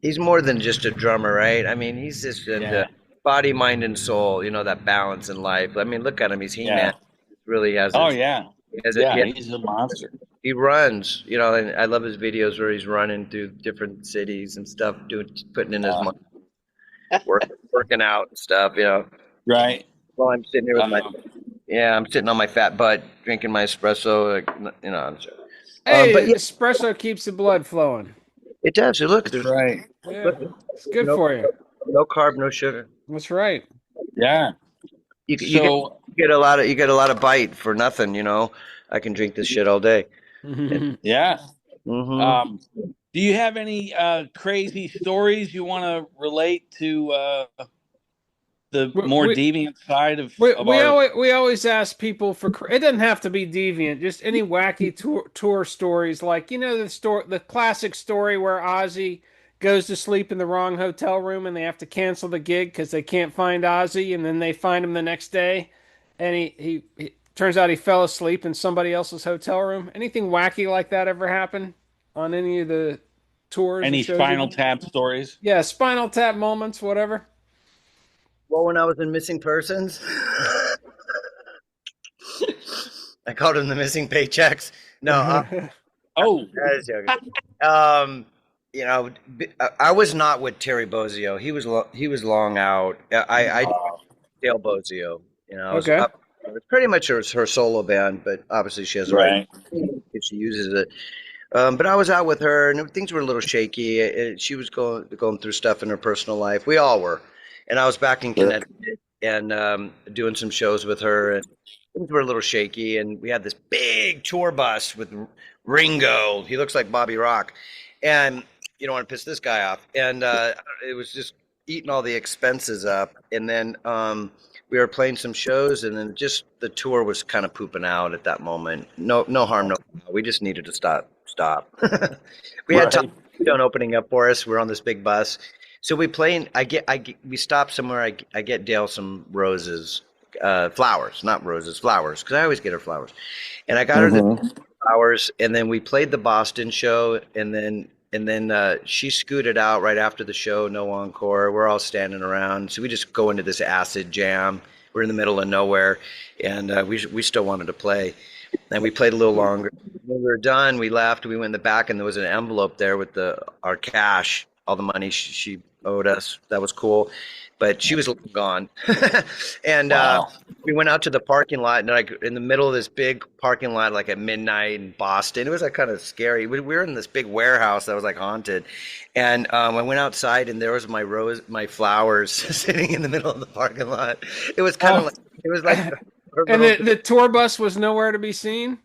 [SPEAKER 3] He's more than just a drummer, right? I mean, he's just into body, mind, and soul. That balance in life. I mean, look at him. He's He-Man. Really has.
[SPEAKER 2] Oh yeah.
[SPEAKER 3] He's
[SPEAKER 2] a monster.
[SPEAKER 3] He runs, and I love his videos where he's running through different cities and stuff, putting in his money, working out and stuff,
[SPEAKER 2] Right.
[SPEAKER 3] While I'm sitting here with I'm sitting on my fat butt, drinking my espresso,
[SPEAKER 1] Hey,
[SPEAKER 3] but yeah,
[SPEAKER 1] espresso keeps the blood flowing.
[SPEAKER 3] it does. Look, there's
[SPEAKER 2] Right.
[SPEAKER 1] Yeah, it's good for you.
[SPEAKER 3] no carb, no sugar.
[SPEAKER 1] That's right.
[SPEAKER 2] Yeah.
[SPEAKER 3] You get a lot of bite for nothing, I can drink this shit all day.
[SPEAKER 2] Yeah.
[SPEAKER 3] Mm-hmm.
[SPEAKER 2] Do you have any crazy stories you want to relate to the more deviant side of
[SPEAKER 1] we
[SPEAKER 2] our...
[SPEAKER 1] we always ask people for, it doesn't have to be deviant, just any wacky tour stories, like the classic story where Ozzy goes to sleep in the wrong hotel room and they have to cancel the gig because they can't find Ozzy, and then they find him the next day, and he turns out he fell asleep in somebody else's hotel room. Anything wacky like that ever happen on any of the tours?
[SPEAKER 2] Any Spinal Tap stories?
[SPEAKER 1] Yeah, Spinal Tap moments, whatever.
[SPEAKER 3] Well, when I was in Missing Persons, I called them the missing paychecks. No, I was joking. I was not with Terry Bozzio. He was long out. I Dale Bozzio.
[SPEAKER 1] Okay.
[SPEAKER 3] It was pretty much her solo band, but obviously she has the right if she uses it. But I was out with her, and things were a little shaky. She was going through stuff in her personal life. We all were. And I was back in Connecticut and doing some shows with her, and things were a little shaky. And we had this big tour bus with Ringo. He looks like Bobby Rock, and you don't want to piss this guy off. And it was just, eating all the expenses up, and then we were playing some shows, and then just the tour was kind of pooping out at that moment. No harm, no foul. We just needed to stop. We had Tom
[SPEAKER 2] Right.
[SPEAKER 3] Stone opening up for us. We're on this big bus, so we playing. We stop somewhere. I get Dale some roses, flowers, not roses, flowers, because I always get her flowers, and I got her the
[SPEAKER 2] Mm-hmm.
[SPEAKER 3] flowers, and then we played the Boston show, and then she scooted out right after the show. No encore. We're all standing around, so we just go into this acid jam. We're in the middle of nowhere, and we still wanted to play, and we played a little longer. When we were done, we left. We went in the back, and there was an envelope there with our cash, all the money she owed us. That was cool, but she was gone, and
[SPEAKER 2] Wow.
[SPEAKER 3] we went out to the parking lot, and like in the middle of this big parking lot, like at midnight in Boston. It was like kind of scary. We were in this big warehouse that was like haunted, and I went outside, and there was my flowers sitting in the middle of the parking lot. It was kind of
[SPEAKER 1] Oh,
[SPEAKER 3] like it was like her
[SPEAKER 1] and
[SPEAKER 3] little.
[SPEAKER 1] the tour bus was nowhere to be seen.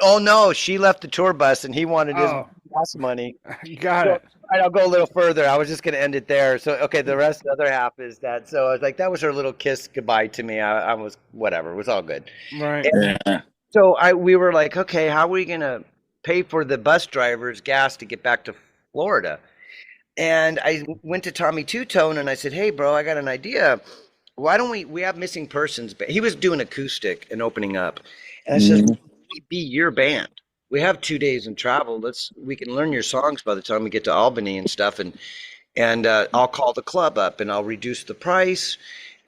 [SPEAKER 3] Oh no, she left the tour bus, and he wanted his
[SPEAKER 1] Oh,
[SPEAKER 3] gas money.
[SPEAKER 1] got
[SPEAKER 3] So,
[SPEAKER 1] it.
[SPEAKER 3] all right, I'll go a little further. I was just going to end it there. So, okay, the other half is that. So I was like, that was her little kiss goodbye to me. I was whatever. It was all good.
[SPEAKER 1] Right.
[SPEAKER 3] And
[SPEAKER 2] Yeah.
[SPEAKER 3] so we were like, okay, how are we going to pay for the bus driver's gas to get back to Florida? And I went to Tommy Two Tone and I said, hey, bro, I got an idea. Why don't we have missing persons? He was doing acoustic and opening up. And I said,
[SPEAKER 2] Mhm.
[SPEAKER 3] be your band. We have 2 days in travel. We can learn your songs by the time we get to Albany and stuff, and I'll call the club up and I'll reduce the price.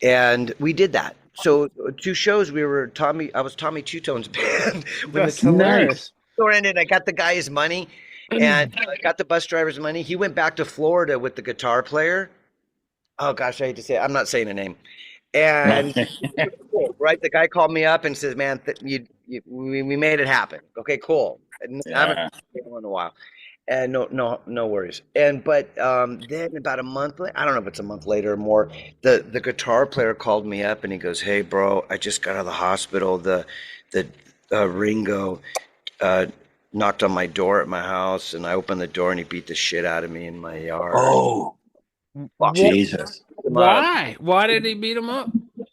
[SPEAKER 3] And we did that. So 2 shows I was Tommy Two Tone's band when the
[SPEAKER 1] That's
[SPEAKER 2] Nice.
[SPEAKER 3] tour ended. I got the guy his money, and I got the bus driver's money. He went back to Florida with the guitar player. Oh gosh, I hate to say it. I'm not saying a name. And right, the guy called me up and says, "Man, we made it happen." Okay, cool. And I haven't
[SPEAKER 2] Yeah.
[SPEAKER 3] seen him in a while, and no worries. But then about a month later, I don't know if it's a month later or more, the guitar player called me up and he goes, "Hey, bro, I just got out of the hospital. The Ringo knocked on my door at my house, and I opened the door and he beat the shit out of me in my yard."
[SPEAKER 2] Oh, Jesus.
[SPEAKER 1] Why? Why did he beat him up?
[SPEAKER 2] The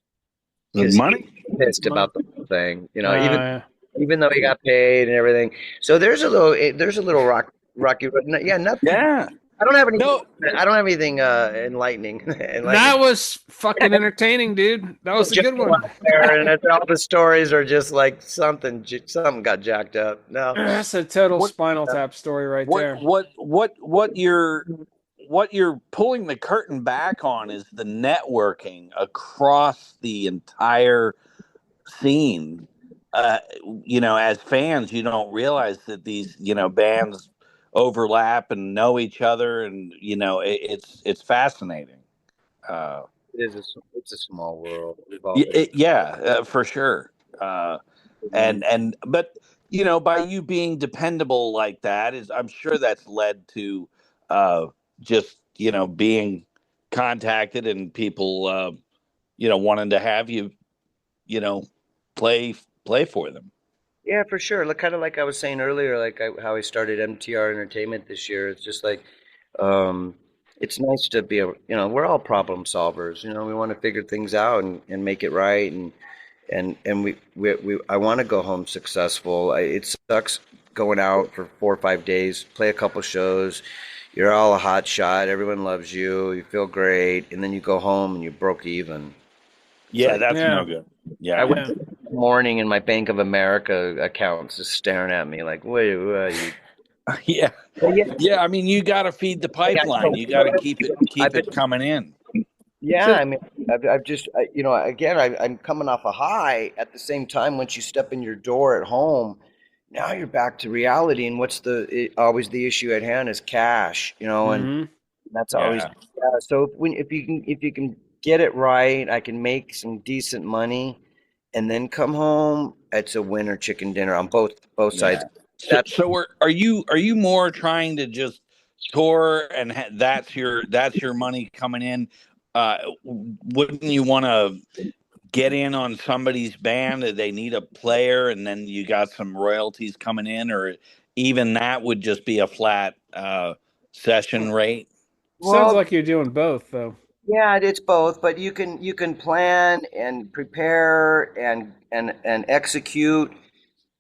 [SPEAKER 3] Because
[SPEAKER 2] money?
[SPEAKER 3] he's pissed about the whole thing.
[SPEAKER 1] Yeah.
[SPEAKER 3] Even though he got paid and everything. So there's a little rocky. Yeah, nothing.
[SPEAKER 2] Yeah.
[SPEAKER 3] I don't have anything.
[SPEAKER 2] No.
[SPEAKER 3] I don't have anything enlightening.
[SPEAKER 1] That was fucking entertaining, dude. That was a good one.
[SPEAKER 3] And all the stories are just like something got jacked up. No,
[SPEAKER 1] That's a total
[SPEAKER 2] What-
[SPEAKER 1] Spinal Tap story right there.
[SPEAKER 2] What you're pulling the curtain back on is the networking across the entire scene. As fans, you don't realize that these, bands overlap and know each other, and it's fascinating. Uh,
[SPEAKER 3] it's a small world. We've all
[SPEAKER 2] for sure. But by you being dependable like that I'm sure that's led to just being contacted and people wanting to have you play for them.
[SPEAKER 3] Yeah, for sure. Look, kind of like I was saying earlier, like how I started MTR Entertainment this year. It's just like, um, it's nice to be we're all problem solvers. We want to figure things out and make it right. And I want to go home successful. It sucks going out for 4 or 5 days, play a couple shows. You're all a hot shot. Everyone loves you. You feel great. And then you go home and you broke even.
[SPEAKER 2] Yeah, that's
[SPEAKER 1] Yeah.
[SPEAKER 2] no good. Yeah.
[SPEAKER 3] I went this morning and my Bank of America account's just staring at me like, wait, what are you?
[SPEAKER 2] Yeah. Yeah. I mean, you got to feed the pipeline. You got to keep it coming in.
[SPEAKER 3] Yeah,
[SPEAKER 1] So-
[SPEAKER 3] I mean, I've just, again, I'm coming off a high. At the same time, once you step in your door at home, now you're back to reality. And always the issue at hand is cash, and
[SPEAKER 1] Mhm.
[SPEAKER 3] that's always, so if you can get it right, I can make some decent money and then come home. It's a winner chicken dinner on both sides.
[SPEAKER 2] So are you more trying to just tour and that's your money coming in? Wouldn't you want to get in on somebody's band that they need a player and then you got some royalties coming in, or even that would just be a flat session rate?
[SPEAKER 1] Sounds like you're doing both, though.
[SPEAKER 3] Yeah, it's both, but you can plan and prepare and execute,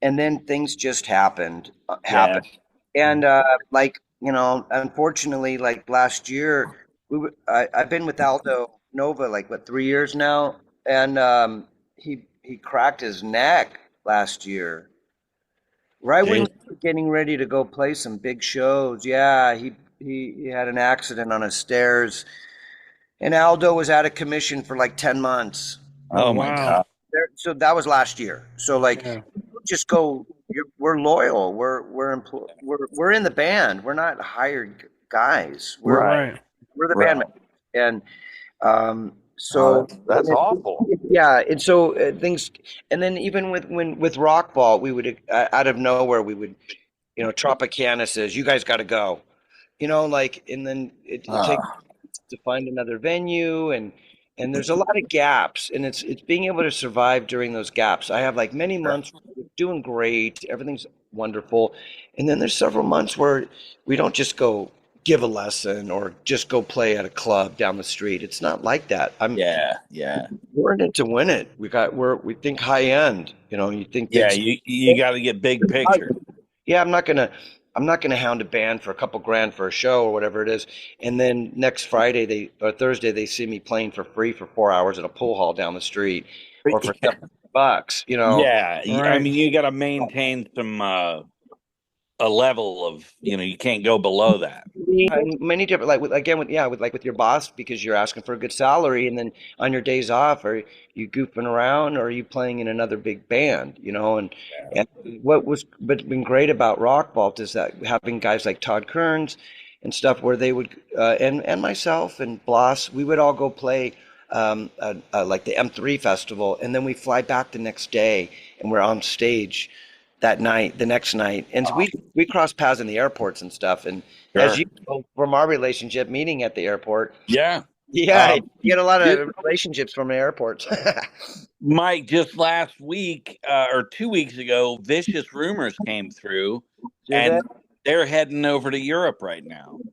[SPEAKER 3] and then things just happen.
[SPEAKER 2] Yeah.
[SPEAKER 3] And like unfortunately, like last year, I've been with Aldo Nova like what 3 years now, and he cracked his neck last year, right when
[SPEAKER 2] Gee.
[SPEAKER 3] we were getting ready to go play some big shows. Yeah, he had an accident on his stairs, and Aldo was out of commission for like 10 months.
[SPEAKER 1] Oh,
[SPEAKER 2] Oh my
[SPEAKER 1] wow.
[SPEAKER 2] God.
[SPEAKER 3] So that was last year. So like,
[SPEAKER 1] Yeah.
[SPEAKER 3] just go. We're loyal. We're in the band. We're not hired guys.
[SPEAKER 2] Right.
[SPEAKER 1] Right.
[SPEAKER 3] We're the band
[SPEAKER 2] Right.
[SPEAKER 3] members. And
[SPEAKER 2] Oh,
[SPEAKER 3] so
[SPEAKER 2] that's awful.
[SPEAKER 3] yeah, and so things, and then even with Rock Ball, we would out of nowhere we would Tropicana says you guys got to go, like, and then it takes
[SPEAKER 2] Uh,
[SPEAKER 3] to find another venue, and there's a lot of gaps, and it's being able to survive during those gaps. I have like many months where we're doing great, everything's wonderful, and then there's several months where we don't just go give a lesson or just go play at a club down the street. It's not like that.
[SPEAKER 2] yeah. Yeah.
[SPEAKER 3] We're in it to win it. We think high end, you think big.
[SPEAKER 2] Yeah. You got to get big picture.
[SPEAKER 3] Yeah, I'm not gonna hound a band for a couple grand for a show or whatever it is, and then next Friday or Thursday they see me playing for free for 4 hours at a pool hall down the street, or for $7.
[SPEAKER 2] Yeah. I
[SPEAKER 1] Right.
[SPEAKER 2] mean, you got to maintain some a level of you can't go below that.
[SPEAKER 3] Many different, like with your boss, because you're asking for a good salary, and then on your days off, are you goofing around, or are you playing in another big band, and what was but been great about Rock Vault is that having guys like Todd Kearns and stuff, where they would and myself and Bloss, we would all go play like the M3 festival, and then we fly back the next day, and we're on stage that night, the next night, and we cross paths in the airports and stuff. And as
[SPEAKER 2] Sure.
[SPEAKER 3] you know from our relationship meeting at the airport,
[SPEAKER 2] Yeah.
[SPEAKER 3] yeah,
[SPEAKER 2] Um,
[SPEAKER 3] you get a lot
[SPEAKER 2] ju-
[SPEAKER 3] of relationships from the airports.
[SPEAKER 2] Mike, just last week or 2 weeks ago, Vicious Rumors came through,
[SPEAKER 3] Did that?
[SPEAKER 2] and they're heading over to Europe right now.
[SPEAKER 3] Oh,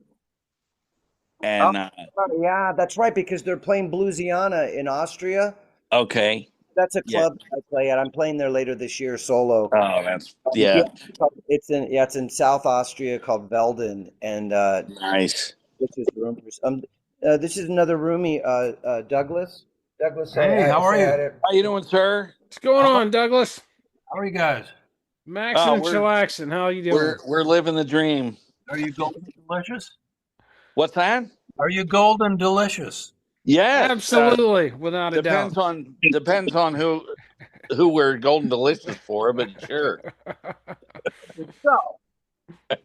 [SPEAKER 2] And
[SPEAKER 3] yeah, that's right, because they're playing Bluesiana in Austria.
[SPEAKER 2] okay,
[SPEAKER 3] That's a
[SPEAKER 2] yeah.
[SPEAKER 3] club I play at. I'm playing there later this year solo.
[SPEAKER 2] Oh, that's
[SPEAKER 3] Yeah,
[SPEAKER 2] yeah,
[SPEAKER 3] it's in South Austria called Velden, and
[SPEAKER 2] nice.
[SPEAKER 3] this is rumors. This is another roomie, Douglas. Douglas,
[SPEAKER 6] Hey, how are
[SPEAKER 3] say hi
[SPEAKER 6] you?
[SPEAKER 3] to.
[SPEAKER 2] How you doing, sir?
[SPEAKER 1] What's going
[SPEAKER 6] How,
[SPEAKER 1] on, Douglas?
[SPEAKER 6] how are you guys?
[SPEAKER 1] Maxing and
[SPEAKER 2] We're
[SPEAKER 1] chillaxing. How you doing?
[SPEAKER 2] we're living the dream.
[SPEAKER 6] Are you golden delicious?
[SPEAKER 2] What's that?
[SPEAKER 6] Are you golden delicious?
[SPEAKER 2] Yes.
[SPEAKER 1] Absolutely, without a doubt.
[SPEAKER 2] Depends on who we're golden delicious for, but sure.
[SPEAKER 3] So, I'm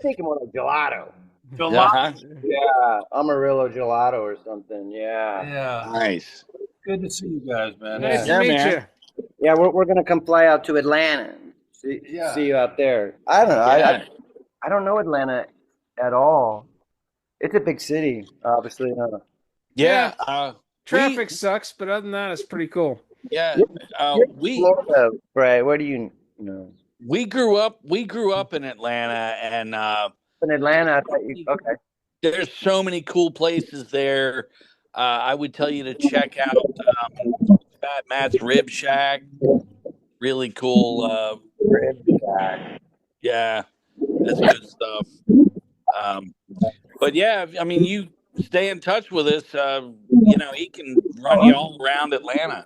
[SPEAKER 3] thinking more like gelato.
[SPEAKER 6] Gelato.
[SPEAKER 2] Uh-huh.
[SPEAKER 3] Yeah, Amarillo gelato or something. Yeah.
[SPEAKER 6] Yeah.
[SPEAKER 2] Nice.
[SPEAKER 6] Good to see you guys, man.
[SPEAKER 1] Nice to
[SPEAKER 2] Yeah,
[SPEAKER 1] meet
[SPEAKER 2] man.
[SPEAKER 1] you.
[SPEAKER 3] Yeah, we're gonna come fly out to Atlanta.
[SPEAKER 6] Yeah.
[SPEAKER 3] See you out there. I don't know.
[SPEAKER 2] Yeah.
[SPEAKER 3] I don't know Atlanta at all. It's a big city, obviously.
[SPEAKER 2] Yeah.
[SPEAKER 1] Traffic sucks, but other than that, it's pretty cool.
[SPEAKER 2] Yeah.
[SPEAKER 3] You're in
[SPEAKER 2] We
[SPEAKER 3] Florida, right? Where do you know?
[SPEAKER 2] we grew up in Atlanta, and
[SPEAKER 3] In Atlanta, I thought okay.
[SPEAKER 2] there's so many cool places there. I would tell you to check out Fat Matt's Rib Shack. Really cool. Yeah, that's good stuff. But yeah, I mean, you stay in touch with us. He can run you all around Atlanta.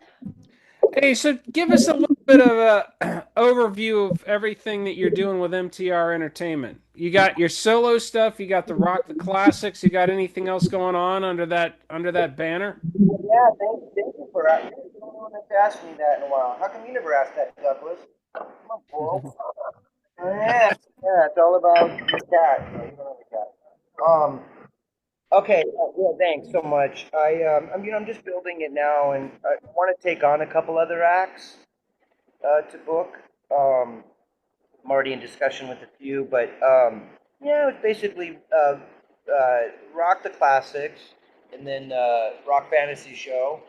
[SPEAKER 1] Hey, so give us a little bit of a overview of everything that you're doing with MTR Entertainment. You got your solo stuff, you got the rock, the classics. You got anything else going on under that banner?
[SPEAKER 3] Yeah, thank you for asking. No one has asked me that in a while. How come you never asked that, Douglas? Come on, Paul. Yeah, it's all about the cat. No, you don't have a cat. Okay. Well, thanks so much. I'm just building it now, and I want to take on a couple other acts to book. I'm already in discussion with a few, but yeah, it's basically rock the classics, and then rock fantasy show,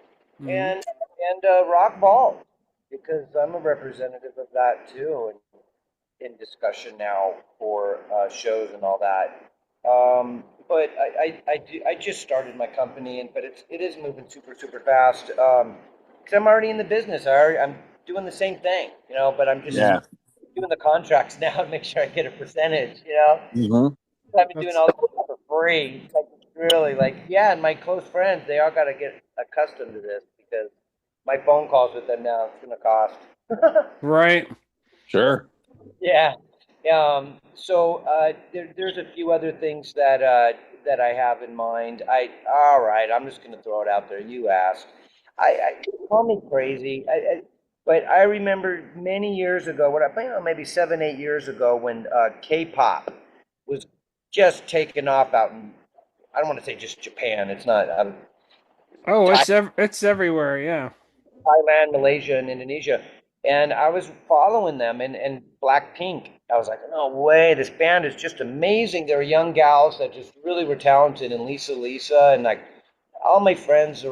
[SPEAKER 1] Mhm.
[SPEAKER 3] and rock ball, because I'm a representative of that too, and in discussion now for shows and all that. but I just started my company, but it is moving super fast. Because I'm already in the business. I'm doing the same thing, but I'm just doing the contracts now to make sure I get a percentage.
[SPEAKER 2] Mm-hmm.
[SPEAKER 3] I've been doing
[SPEAKER 1] That's
[SPEAKER 3] all this for free. It's like really and my close friends, they all got to get accustomed to this because my phone calls with them now, it's going to cost.
[SPEAKER 1] right.
[SPEAKER 2] Sure.
[SPEAKER 3] Yeah. So there's a few other things that I have in mind. All right. I'm just going to throw it out there. You asked. I call me crazy. But I remember many years ago, maybe 7, 8 years ago, when K-pop was just taking off out in, I don't want to say just Japan. It's not
[SPEAKER 1] Oh, it's everywhere. Yeah.
[SPEAKER 3] Thailand, Malaysia, and Indonesia. And I was following them and Blackpink. I was like, no way, this band is just amazing. They're young gals that just really were talented, and Lisa, and like all my friends were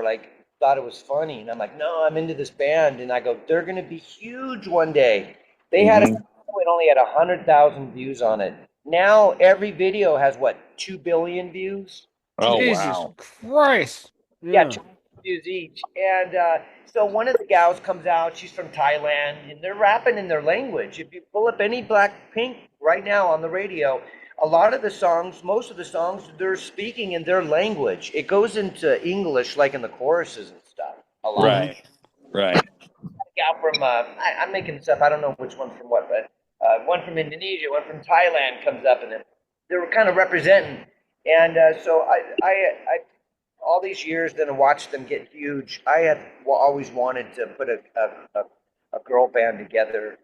[SPEAKER 3] like, thought it was funny. And I'm like, no, I'm into this band. And I go, they're going to be huge one day. They had
[SPEAKER 2] Mm-hmm.
[SPEAKER 3] it only had 100,000 views on it. Now every video has what, 2 billion views?
[SPEAKER 2] Oh,
[SPEAKER 1] Jesus
[SPEAKER 2] wow.
[SPEAKER 1] Christ.
[SPEAKER 3] Yeah,
[SPEAKER 1] Yeah.
[SPEAKER 3] 2 views each. And so one of the gals comes out. She's from Thailand, and they're rapping in their language. If you pull up any Blackpink right now on the radio, a lot of the songs, most of the songs, they're speaking in their language. It goes into English, like in the choruses and stuff. A lot.
[SPEAKER 1] Mhm.
[SPEAKER 2] Right. Right.
[SPEAKER 3] Gal from I'm making this up. I don't know which one from what, but one from Indonesia, one from Thailand comes up, and they were kind of representing. And so I all these years then watched them get huge. I had always wanted to put a girl band together.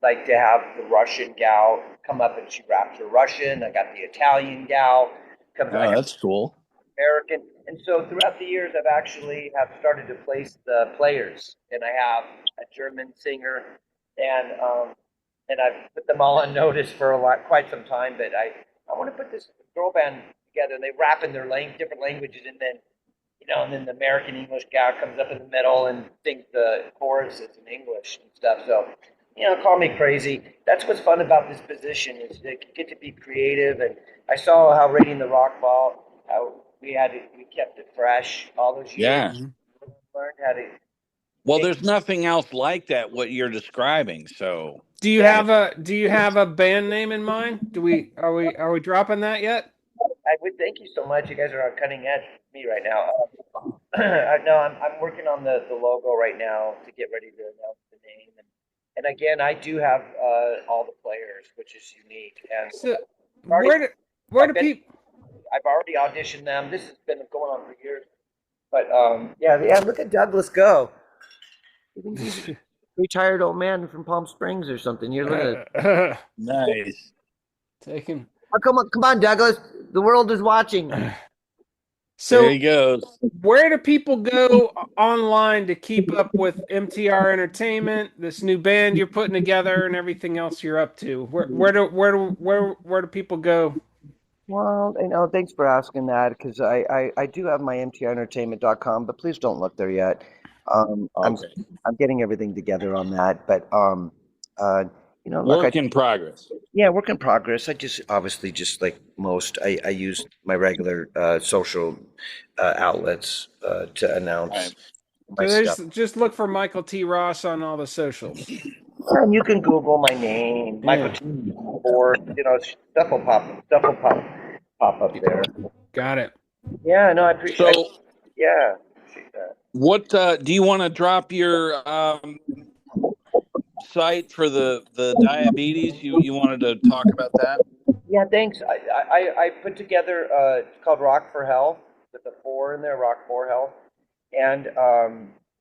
[SPEAKER 3] Like to have the Russian gal come up and she raps her Russian. I got the Italian gal comes. I
[SPEAKER 2] Oh,
[SPEAKER 3] got
[SPEAKER 2] that's cool.
[SPEAKER 3] American. And so throughout the years, I've actually have started to place the players, and I have a German singer, and I've put them all on notice for quite some time. But I want to put this girl band together, and they rap in their different languages, and then and then the American English gal comes up in the middle and sings the choruses in English and stuff. So, call me crazy. That's what's fun about this position is that you get to be creative. And I saw how rating the rock ball, how we kept it fresh all those years.
[SPEAKER 2] Yeah.
[SPEAKER 1] Mhm.
[SPEAKER 3] Learned how to.
[SPEAKER 2] Well, there's nothing else like that, what you're describing. So,
[SPEAKER 1] Do you have a band name in mind? Are we dropping that yet?
[SPEAKER 3] I would thank you so much. You guys are on cutting edge with me right now. No, I'm working on the logo right now to get ready to announce the name. And again, I do have all the players, which is unique. And
[SPEAKER 1] So
[SPEAKER 3] already,
[SPEAKER 1] where
[SPEAKER 3] I've
[SPEAKER 1] do people
[SPEAKER 3] I've already auditioned them. This has been going on for years. But yeah. Look at Douglas go. You think he's a retired old man from Palm Springs or something? You're looking at.
[SPEAKER 2] nice.
[SPEAKER 1] taking
[SPEAKER 3] Oh, come on, Douglas. The world is watching.
[SPEAKER 2] There
[SPEAKER 1] So
[SPEAKER 2] he goes.
[SPEAKER 1] where do people go online to keep up with MTR Entertainment, this new band you're putting together, and everything else you're up to? Where do people go?
[SPEAKER 3] Well, thanks for asking that because I do have my mtrentertainment.com, but please don't look there yet.
[SPEAKER 2] Okay.
[SPEAKER 3] I'm getting everything together on that, but look,
[SPEAKER 2] Work in progress.
[SPEAKER 3] yeah, work in progress. I just obviously just like most, I use my regular social outlets to announce
[SPEAKER 2] Right.
[SPEAKER 3] my
[SPEAKER 1] So
[SPEAKER 3] stuff.
[SPEAKER 1] just look for Michael T. Ross on all the socials.
[SPEAKER 3] And you can Google my name, Michael
[SPEAKER 1] Yeah,
[SPEAKER 3] T. Ford. Stuff will pop up there.
[SPEAKER 1] got it.
[SPEAKER 3] Yeah, no, I appreciate.
[SPEAKER 2] So,
[SPEAKER 3] Yeah, appreciate that.
[SPEAKER 2] what do you want to drop your site for the diabetes? You wanted to talk about that?
[SPEAKER 3] Yeah, thanks. I put together it's called Rock for Health with the 4 in there, Rock for Health, and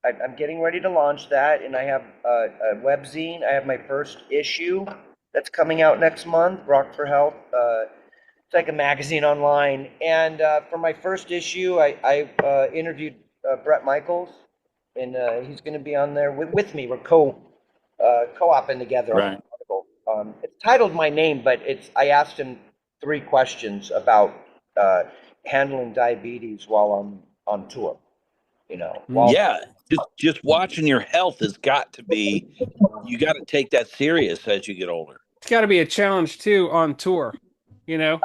[SPEAKER 3] I'm getting ready to launch that. And I have a webzine. I have my first issue that's coming out next month, Rock for Health. It's like a magazine online. And for my first issue, I interviewed Brett Michaels, and he's going to be on there with me. We're co-oping together on
[SPEAKER 2] Right.
[SPEAKER 3] the article. It's titled my name, but I asked him 3 questions about handling diabetes while I'm on tour. While
[SPEAKER 2] Yeah. Just watching your health has got to be. You got to take that serious as you get older.
[SPEAKER 1] It's got to be a challenge too on tour, you know.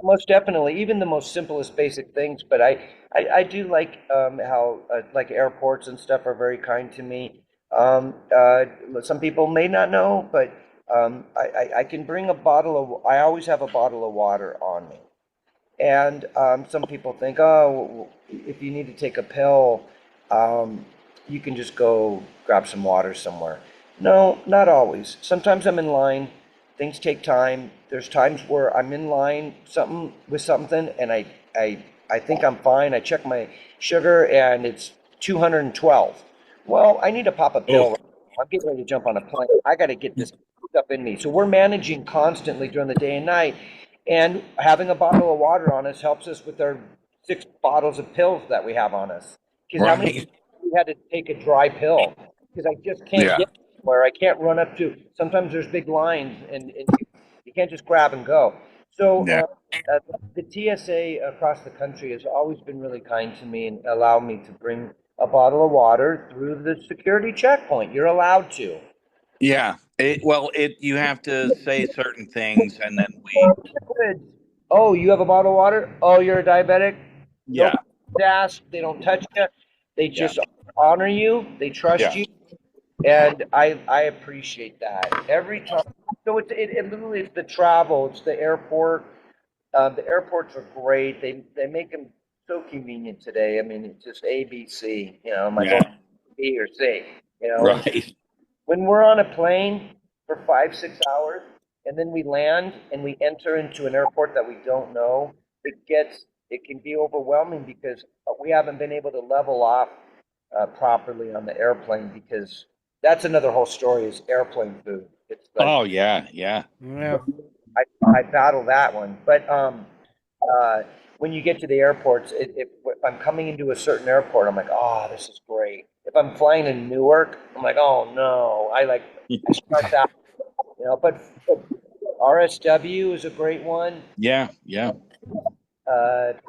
[SPEAKER 3] Most definitely, even the most simplest basic things. But I do like how like airports and stuff are very kind to me. Some people may not know, but I can bring a bottle of. I always have a bottle of water on me. And some people think, oh, if you need to take a pill, um, you can just go grab some water somewhere. No, not always. Sometimes I'm in line. Things take time. There's times where I'm in line something with something, and I think I'm fine. I check my sugar, and it's 212. Well, I need to pop a
[SPEAKER 2] Oh,
[SPEAKER 3] pill. I'm getting ready to jump on a plane. I got to get this stuff in me. So we're managing constantly during the day and night. And having a bottle of water on us helps us with our 6 bottles of pills that we have on us. Because how many
[SPEAKER 2] right.
[SPEAKER 3] times we had to take a dry pill? Because I just can't
[SPEAKER 2] Yeah.
[SPEAKER 3] get where I can't run up to. Sometimes there's big lines, and you can't just grab and go. So
[SPEAKER 2] Yeah.
[SPEAKER 3] the TSA across the country has always been really kind to me and allowed me to bring a bottle of water through the security checkpoint. You're allowed to.
[SPEAKER 2] Yeah. You have to say certain things, and then we.
[SPEAKER 3] Oh, you have a bottle of water? Oh, you're a diabetic? No
[SPEAKER 2] Yeah.
[SPEAKER 3] questions asked. They don't touch you. They
[SPEAKER 2] Yeah.
[SPEAKER 3] just honor you. They trust
[SPEAKER 2] Yeah.
[SPEAKER 3] you, and I appreciate that every time. So it literally it's the travel. It's the airport. The airports are great. They make them so convenient today. I mean, it's just A, B, C. Am I going
[SPEAKER 2] Yeah.
[SPEAKER 3] B or C? And
[SPEAKER 2] Right.
[SPEAKER 3] when we're on a plane for 5, 6 hours and then we land and we enter into an airport that we don't know, it can be overwhelming because we haven't been able to level off properly on the airplane because that's another whole story is airplane food. It's like
[SPEAKER 2] Oh yeah. Yeah.
[SPEAKER 1] Yeah.
[SPEAKER 3] I battle that one, but uh, when you get to the airports, if I'm coming into a certain airport, I'm like, oh, this is great. If I'm flying to Newark, I'm like, oh no, I stress out, but RSW is a great one.
[SPEAKER 2] Yeah. Yeah.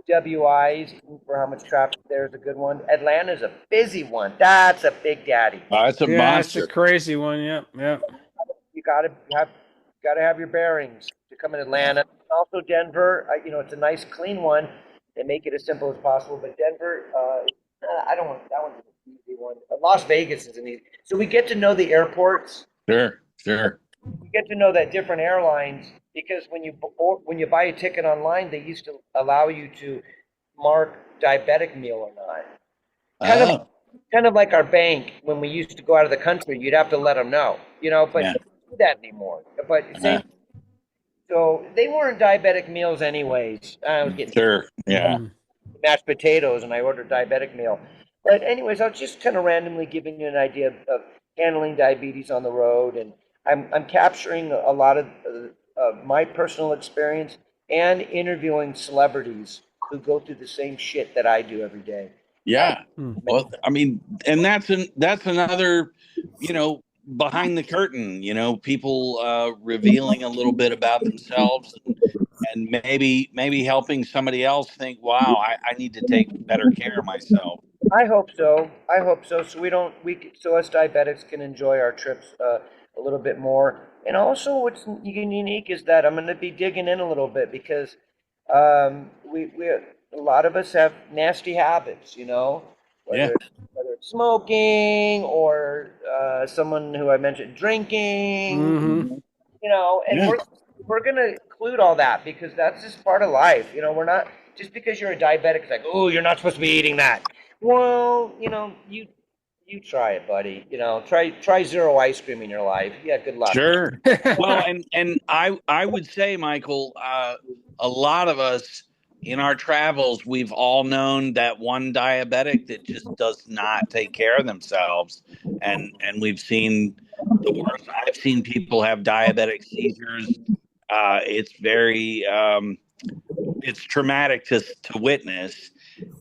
[SPEAKER 3] WIs for how much traffic there is a good one. Atlanta's a busy one. That's a big daddy.
[SPEAKER 2] It's a
[SPEAKER 1] Yeah, it's a
[SPEAKER 2] monster.
[SPEAKER 1] crazy one. Yep. Yep.
[SPEAKER 3] You gotta have your bearings to come in Atlanta. Also Denver, it's a nice clean one. They make it as simple as possible. But Denver, I don't want that one's an easy one. Las Vegas is an easy. So we get to know the airports.
[SPEAKER 2] Sure. Sure.
[SPEAKER 3] We get to know that different airlines because when you buy a ticket online, they used to allow you to mark diabetic meal or not. Kind of
[SPEAKER 2] Oh.
[SPEAKER 3] kind of like our bank when we used to go out of the country, you'd have to let them know, but
[SPEAKER 2] Yeah.
[SPEAKER 3] they don't do that anymore. But
[SPEAKER 2] Uh,
[SPEAKER 3] same, so they weren't diabetic meals anyways. I was getting
[SPEAKER 2] sure. Yeah.
[SPEAKER 1] Mm.
[SPEAKER 3] mashed potatoes and I ordered diabetic meal. But anyways, I was just kind of randomly giving you an idea of handling diabetes on the road, and I'm capturing a lot of my personal experience and interviewing celebrities who go through the same shit that I do every day.
[SPEAKER 2] Yeah.
[SPEAKER 1] Mm.
[SPEAKER 2] Well, I mean, and that's another, behind the curtain, people revealing a little bit about themselves and maybe helping somebody else think, wow, I need to take better care of myself.
[SPEAKER 3] I hope so. I hope so. So so us diabetics can enjoy our trips a little bit more. And also, what's unique is that I'm going to be digging in a little bit because we a lot of us have nasty habits.
[SPEAKER 2] Yeah.
[SPEAKER 3] Whether it's smoking or someone who I mentioned drinking.
[SPEAKER 1] Hmm.
[SPEAKER 3] And
[SPEAKER 2] Yeah.
[SPEAKER 3] we're gonna include all that because that's just part of life. We're not just because you're a diabetic, it's like, oh, you're not supposed to be eating that. Well, you try it, buddy. Try zero ice cream in your life. Yeah, good luck.
[SPEAKER 2] Sure. Well, and I would say, Michael, a lot of us in our travels, we've all known that one diabetic that just does not take care of themselves, and we've seen the worst. I've seen people have diabetic seizures. It's very it's traumatic to witness,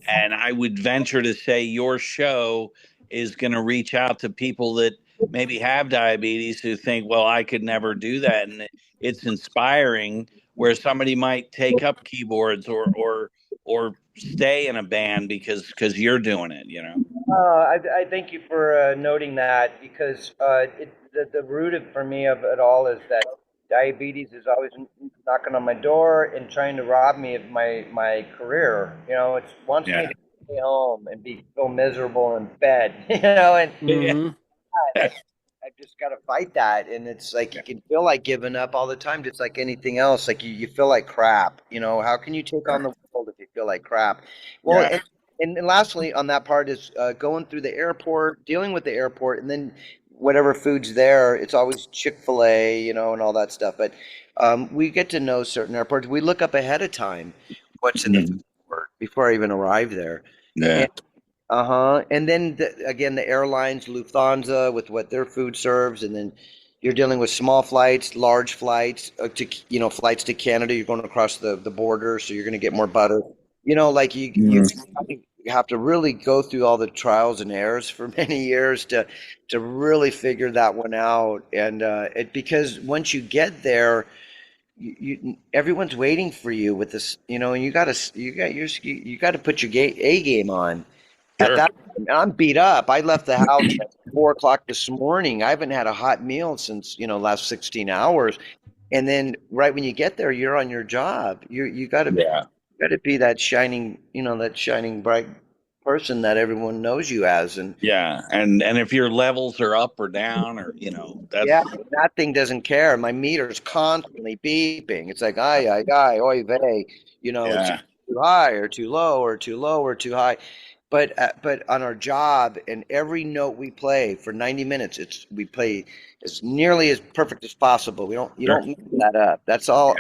[SPEAKER 2] and I would venture to say your show is going to reach out to people that maybe have diabetes who think, well, I could never do that. And it's inspiring where somebody might take up keyboards or stay in a band because you're doing it.
[SPEAKER 3] I thank you for noting that because the root for me of it all is that diabetes is always knocking on my door and trying to rob me of my career. You know, it wants me
[SPEAKER 2] Yeah.
[SPEAKER 3] to stay home and be so miserable in bed. You know, and
[SPEAKER 2] Yeah.
[SPEAKER 1] Hmm.
[SPEAKER 3] I just got to fight that. And it's like you can feel like giving up all the time, just like anything else. Like you feel like crap. You know, how can you take on the world if you feel like crap? Well,
[SPEAKER 2] Yeah.
[SPEAKER 3] and lastly, on that part is going through the airport, dealing with the airport, and then whatever food's there. It's always Chick-fil-A, you know, and all that stuff. But we get to know certain airports. We look up ahead of time what's in the food
[SPEAKER 2] Mhm.
[SPEAKER 3] court before I even arrive there.
[SPEAKER 2] Yeah.
[SPEAKER 3] Uh-huh. And then again, the airlines, Lufthansa, with what their food serves, and then you're dealing with small flights, large flights, flights to Canada. You're going across the border, so you're going to get more butter. You know, like you
[SPEAKER 2] Mhm.
[SPEAKER 3] have to really go through all the trials and errors for many years to really figure that one out. And because once you get there, everyone's waiting for you with this, you know, and you got to put your A game on at
[SPEAKER 2] Sure.
[SPEAKER 3] that point. I'm beat up. I left the house at 4 o'clock this morning. I haven't had a hot meal since, last 16 hours. And then right when you get there, you're on your job. You
[SPEAKER 2] Yeah.
[SPEAKER 3] got to be that shining, that shining bright person that everyone knows you as. And
[SPEAKER 2] Yeah. And if your levels are up or down, or
[SPEAKER 3] yeah,
[SPEAKER 2] that's
[SPEAKER 3] that thing doesn't care. My meter's constantly beeping. It's like, ay, oy vey. It's
[SPEAKER 2] yeah.
[SPEAKER 3] too high or too low or too low or too high. But on our job and every note we play for 90 minutes, we play as nearly as perfect as possible. You
[SPEAKER 2] Sure.
[SPEAKER 3] don't mess that up. That's all.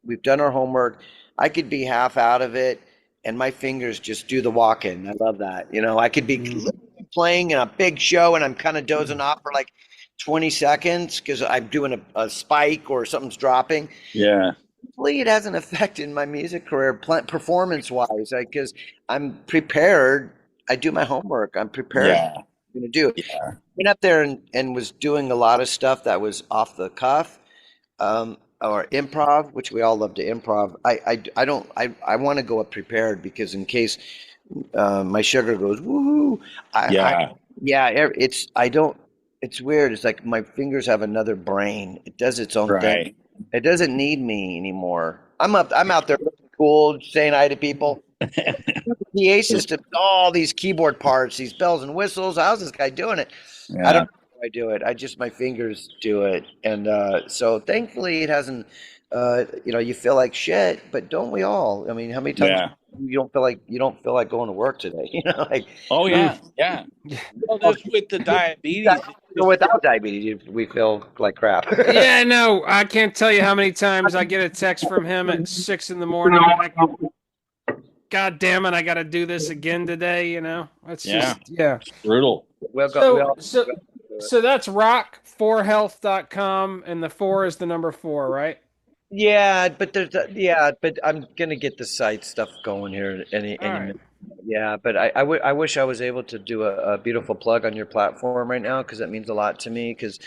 [SPEAKER 3] We've done our homework. I could be half out of it, and my fingers just do the walk-in. I love that. I could be
[SPEAKER 1] Hmm.
[SPEAKER 3] literally playing in a big show, and I'm kind of dozing off for like 20 seconds because I'm doing a spike or something's dropping.
[SPEAKER 2] Yeah.
[SPEAKER 3] Hopefully, it hasn't affected my music career performance-wise, because I'm prepared. I do my homework. I'm prepared.
[SPEAKER 2] Yeah.
[SPEAKER 3] I'm going to do.
[SPEAKER 2] Yeah.
[SPEAKER 3] Went up there and was doing a lot of stuff that was off the cuff, or improv, which we all love to improv. I don't I want to go up prepared because in case my sugar goes woohoo, I
[SPEAKER 2] Yeah.
[SPEAKER 3] yeah, it's I don't. It's weird. It's like my fingers have another brain. It does its own thing.
[SPEAKER 2] Right.
[SPEAKER 3] It doesn't need me anymore. I'm out there looking cool, saying hi to people. PA system, all these keyboard parts, these bells and whistles. How's this guy doing it? I don't
[SPEAKER 2] Yeah.
[SPEAKER 3] know how I do it. My fingers do it, and so thankfully it hasn't. You feel like shit, but don't we all? I mean, how many times
[SPEAKER 2] Yeah.
[SPEAKER 3] you don't feel like going to work today? Like
[SPEAKER 2] Oh
[SPEAKER 1] Mm.
[SPEAKER 2] yeah. Yeah.
[SPEAKER 1] Yeah.
[SPEAKER 2] Well, just with the diabetes, it's just
[SPEAKER 3] without diabetes, we feel like crap.
[SPEAKER 1] Yeah, no, I can't tell you how many times I get a text from him at 6 in the morning. God damn it, I got to do this again today. It's
[SPEAKER 2] yeah,
[SPEAKER 1] just, yeah.
[SPEAKER 2] brutal.
[SPEAKER 3] We
[SPEAKER 1] So,
[SPEAKER 3] all
[SPEAKER 1] so,
[SPEAKER 3] do it.
[SPEAKER 1] so that's rock4health.com, and the four is the number four, right?
[SPEAKER 3] Yeah, but yeah, but I'm gonna get the site stuff going here
[SPEAKER 1] All
[SPEAKER 3] any
[SPEAKER 1] right.
[SPEAKER 3] minute. Yeah, but I wish I was able to do a beautiful plug on your platform right now because that means a lot to me because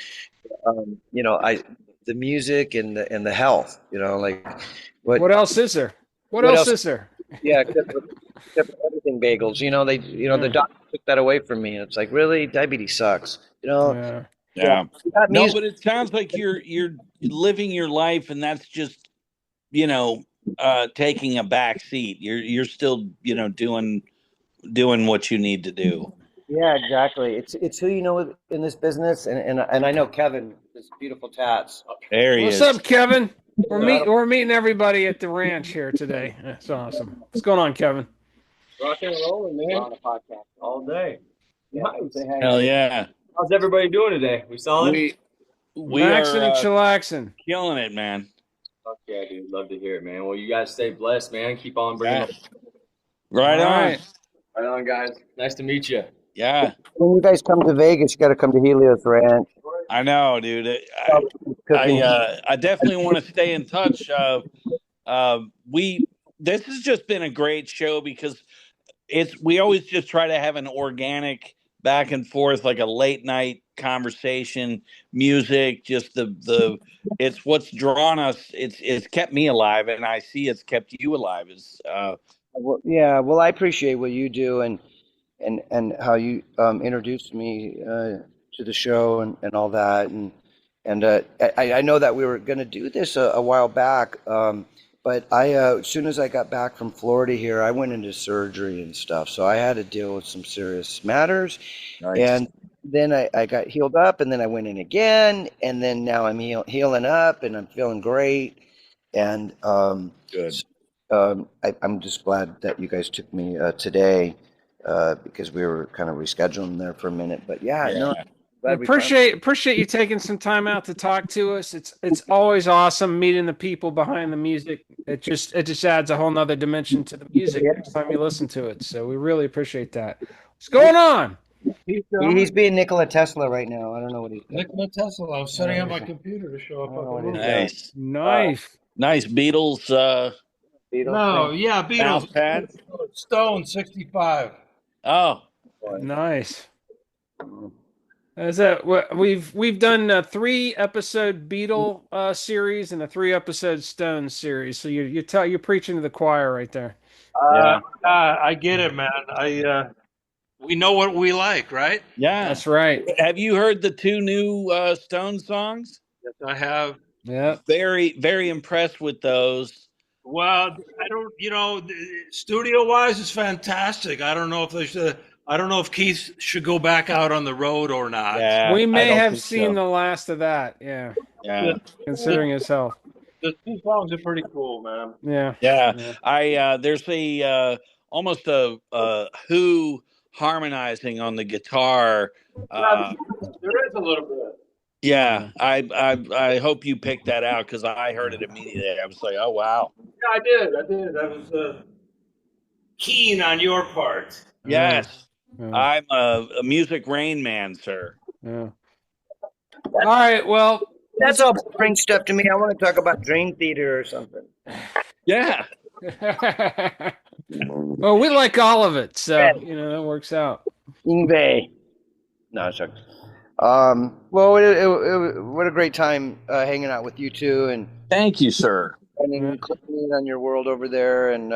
[SPEAKER 3] I the music and the health, like what
[SPEAKER 1] What else is there? What
[SPEAKER 3] what
[SPEAKER 1] else
[SPEAKER 3] else?
[SPEAKER 1] is there?
[SPEAKER 3] Yeah, except for everything bagels. The
[SPEAKER 1] Yeah.
[SPEAKER 3] doctor took that away from me, and it's like really diabetes sucks.
[SPEAKER 1] Yeah.
[SPEAKER 3] Yeah,
[SPEAKER 2] Yeah.
[SPEAKER 3] that
[SPEAKER 2] No,
[SPEAKER 3] music.
[SPEAKER 2] but it sounds like you're living your life, and that's just you know taking a back seat. You're still doing what you need to do.
[SPEAKER 3] Yeah, exactly. It's who you know in this business, and I know Kevin, this beautiful tats.
[SPEAKER 2] There he
[SPEAKER 1] What's
[SPEAKER 2] is.
[SPEAKER 1] up, Kevin? We're
[SPEAKER 3] Uh,
[SPEAKER 1] meet we're meeting everybody at the ranch here today. That's awesome. What's going on, Kevin?
[SPEAKER 7] Rock and rolling, man. On the podcast all day. Nice.
[SPEAKER 2] Hell yeah.
[SPEAKER 7] How's everybody doing today? We solid?
[SPEAKER 2] We are
[SPEAKER 1] Maxing and chillaxing.
[SPEAKER 2] killing it, man.
[SPEAKER 7] Fuck yeah, dude. Love to hear it, man. Well, you guys stay blessed, man. Keep on bringing
[SPEAKER 2] Yeah.
[SPEAKER 7] the
[SPEAKER 2] Right
[SPEAKER 1] All
[SPEAKER 2] on.
[SPEAKER 1] right.
[SPEAKER 7] right on, guys. Nice to meet you.
[SPEAKER 2] Yeah.
[SPEAKER 3] when you guys come to Vegas, you got to come to Helios Ranch.
[SPEAKER 2] I know, dude.
[SPEAKER 3] Cooking.
[SPEAKER 2] I definitely want to stay in touch. We This has just been a great show because we always just try to have an organic back and forth, like a late night conversation, music, just the it's what's drawn us. It's kept me alive, and I see it's kept you alive.
[SPEAKER 3] Well, yeah, well, I appreciate what you do and how you introduced me to the show and all that. And And I know that we were going to do this a while back, but as soon as I got back from Florida here, I went into surgery and stuff. So I had to deal with some serious matters.
[SPEAKER 2] Nice.
[SPEAKER 3] And then I got healed up, and then I went in again. And then now I'm healing up, and I'm feeling great. And
[SPEAKER 2] Good.
[SPEAKER 3] I'm just glad that you guys took me today because we were kind of rescheduling there for a minute. But yeah. No.
[SPEAKER 1] I appreciate you taking some time out to talk to us. It's always awesome meeting the people behind the music. It just adds a whole nother dimension to the music next time you listen to it. So we really appreciate that. What's going on?
[SPEAKER 3] He's being Nikola Tesla right now. I don't know what he's doing.
[SPEAKER 6] Nikola Tesla. I was setting up my computer to show up on the movie.
[SPEAKER 2] Nice. Nice Beatles.
[SPEAKER 6] No, yeah, Beatles.
[SPEAKER 2] Pad.
[SPEAKER 6] Stone 65.
[SPEAKER 2] Oh,
[SPEAKER 1] nice. Is that what we've done a 3-episode Beatle series and a 3-episode Stone series. So you're preaching to the choir right there.
[SPEAKER 6] I get it, man. We know what we like, right?
[SPEAKER 2] Yeah,
[SPEAKER 1] that's right.
[SPEAKER 2] Have you heard the 2 new Stone songs?
[SPEAKER 6] Yes, I have.
[SPEAKER 1] Yeah,
[SPEAKER 2] very, very impressed with those.
[SPEAKER 6] Well, I don't. Studio wise, it's fantastic. I don't know if Keith should go back out on the road or not.
[SPEAKER 2] Yeah,
[SPEAKER 1] we may have seen the last of that. Yeah. Considering his health.
[SPEAKER 6] The 2 songs are pretty cool, man.
[SPEAKER 1] Yeah.
[SPEAKER 2] There's almost a Who harmonizing on the guitar.
[SPEAKER 6] There is a little bit.
[SPEAKER 2] Yeah, I hope you picked that out because I heard it immediately. I was like, oh wow.
[SPEAKER 6] Yeah, I did. I was keen on your part.
[SPEAKER 2] Yes, I'm a music rain man, sir.
[SPEAKER 1] Yeah. All right, well,
[SPEAKER 3] that's all boring stuff to me. I want to talk about Dream Theater or something.
[SPEAKER 2] Yeah.
[SPEAKER 1] Well, we like all of it, so that works out.
[SPEAKER 3] Ingve. No, sorry. Well, what a great time hanging out with you two, and
[SPEAKER 2] thank you, sir.
[SPEAKER 3] And clicking on your world over there, and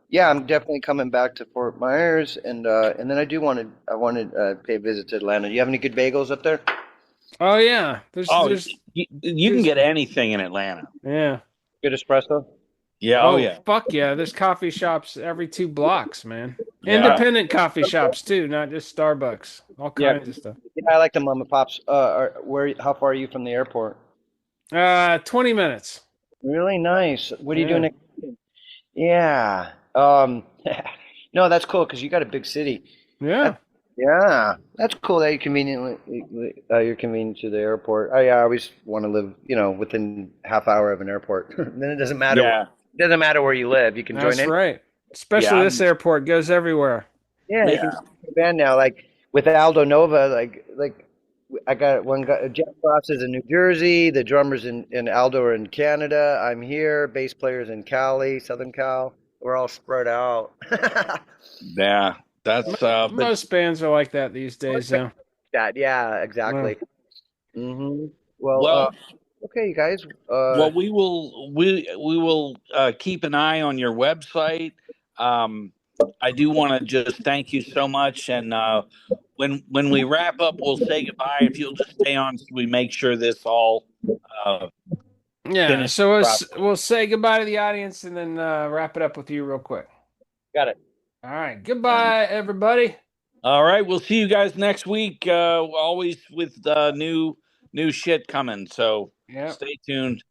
[SPEAKER 3] yeah, I'm definitely coming back to Fort Myers, and then I want to pay a visit to Atlanta. Do you have any good bagels up there?
[SPEAKER 1] Oh yeah,
[SPEAKER 2] you can get anything in Atlanta.
[SPEAKER 1] Yeah,
[SPEAKER 3] good espresso.
[SPEAKER 2] Yeah. Oh yeah.
[SPEAKER 1] Fuck yeah! There's coffee shops every 2 blocks, man. Yeah. Independent coffee shops too, not just Starbucks. All kinds of stuff.
[SPEAKER 3] Yeah, I like the mom and pops. How far are you from the airport?
[SPEAKER 1] 20 minutes.
[SPEAKER 3] Really nice. What are you doing? Yeah. No, that's cool because you got a big city.
[SPEAKER 1] Yeah.
[SPEAKER 3] Yeah, that's cool that you're convenient to the airport. I always want to live, within half hour of an airport. Then it doesn't matter.
[SPEAKER 2] Yeah.
[SPEAKER 3] It doesn't matter where you live. You can join in.
[SPEAKER 1] That's right. Especially this airport goes everywhere.
[SPEAKER 3] Yeah, you can see the band now. Like with Aldo Nova, like I got one guy. Jeff Frost is in New Jersey. The drummers in Aldo are in Canada. I'm here. Bass players in Cali, Southern Cal. We're all spread out.
[SPEAKER 2] Yeah, that's
[SPEAKER 1] most bands are like that these days.
[SPEAKER 3] Yeah, exactly. Mm-hmm. Well, okay, you guys.
[SPEAKER 2] Well, we will keep an eye on your website. I do want to just thank you so much, and when we wrap up, we'll say goodbye. If you'll just stay on, so we make sure this all.
[SPEAKER 1] So we'll say goodbye to the audience, and then wrap it up with you real quick.
[SPEAKER 3] Got it.
[SPEAKER 1] All right. Goodbye, everybody.
[SPEAKER 2] All right. We'll see you guys next week. Always with new shit coming. So stay tuned.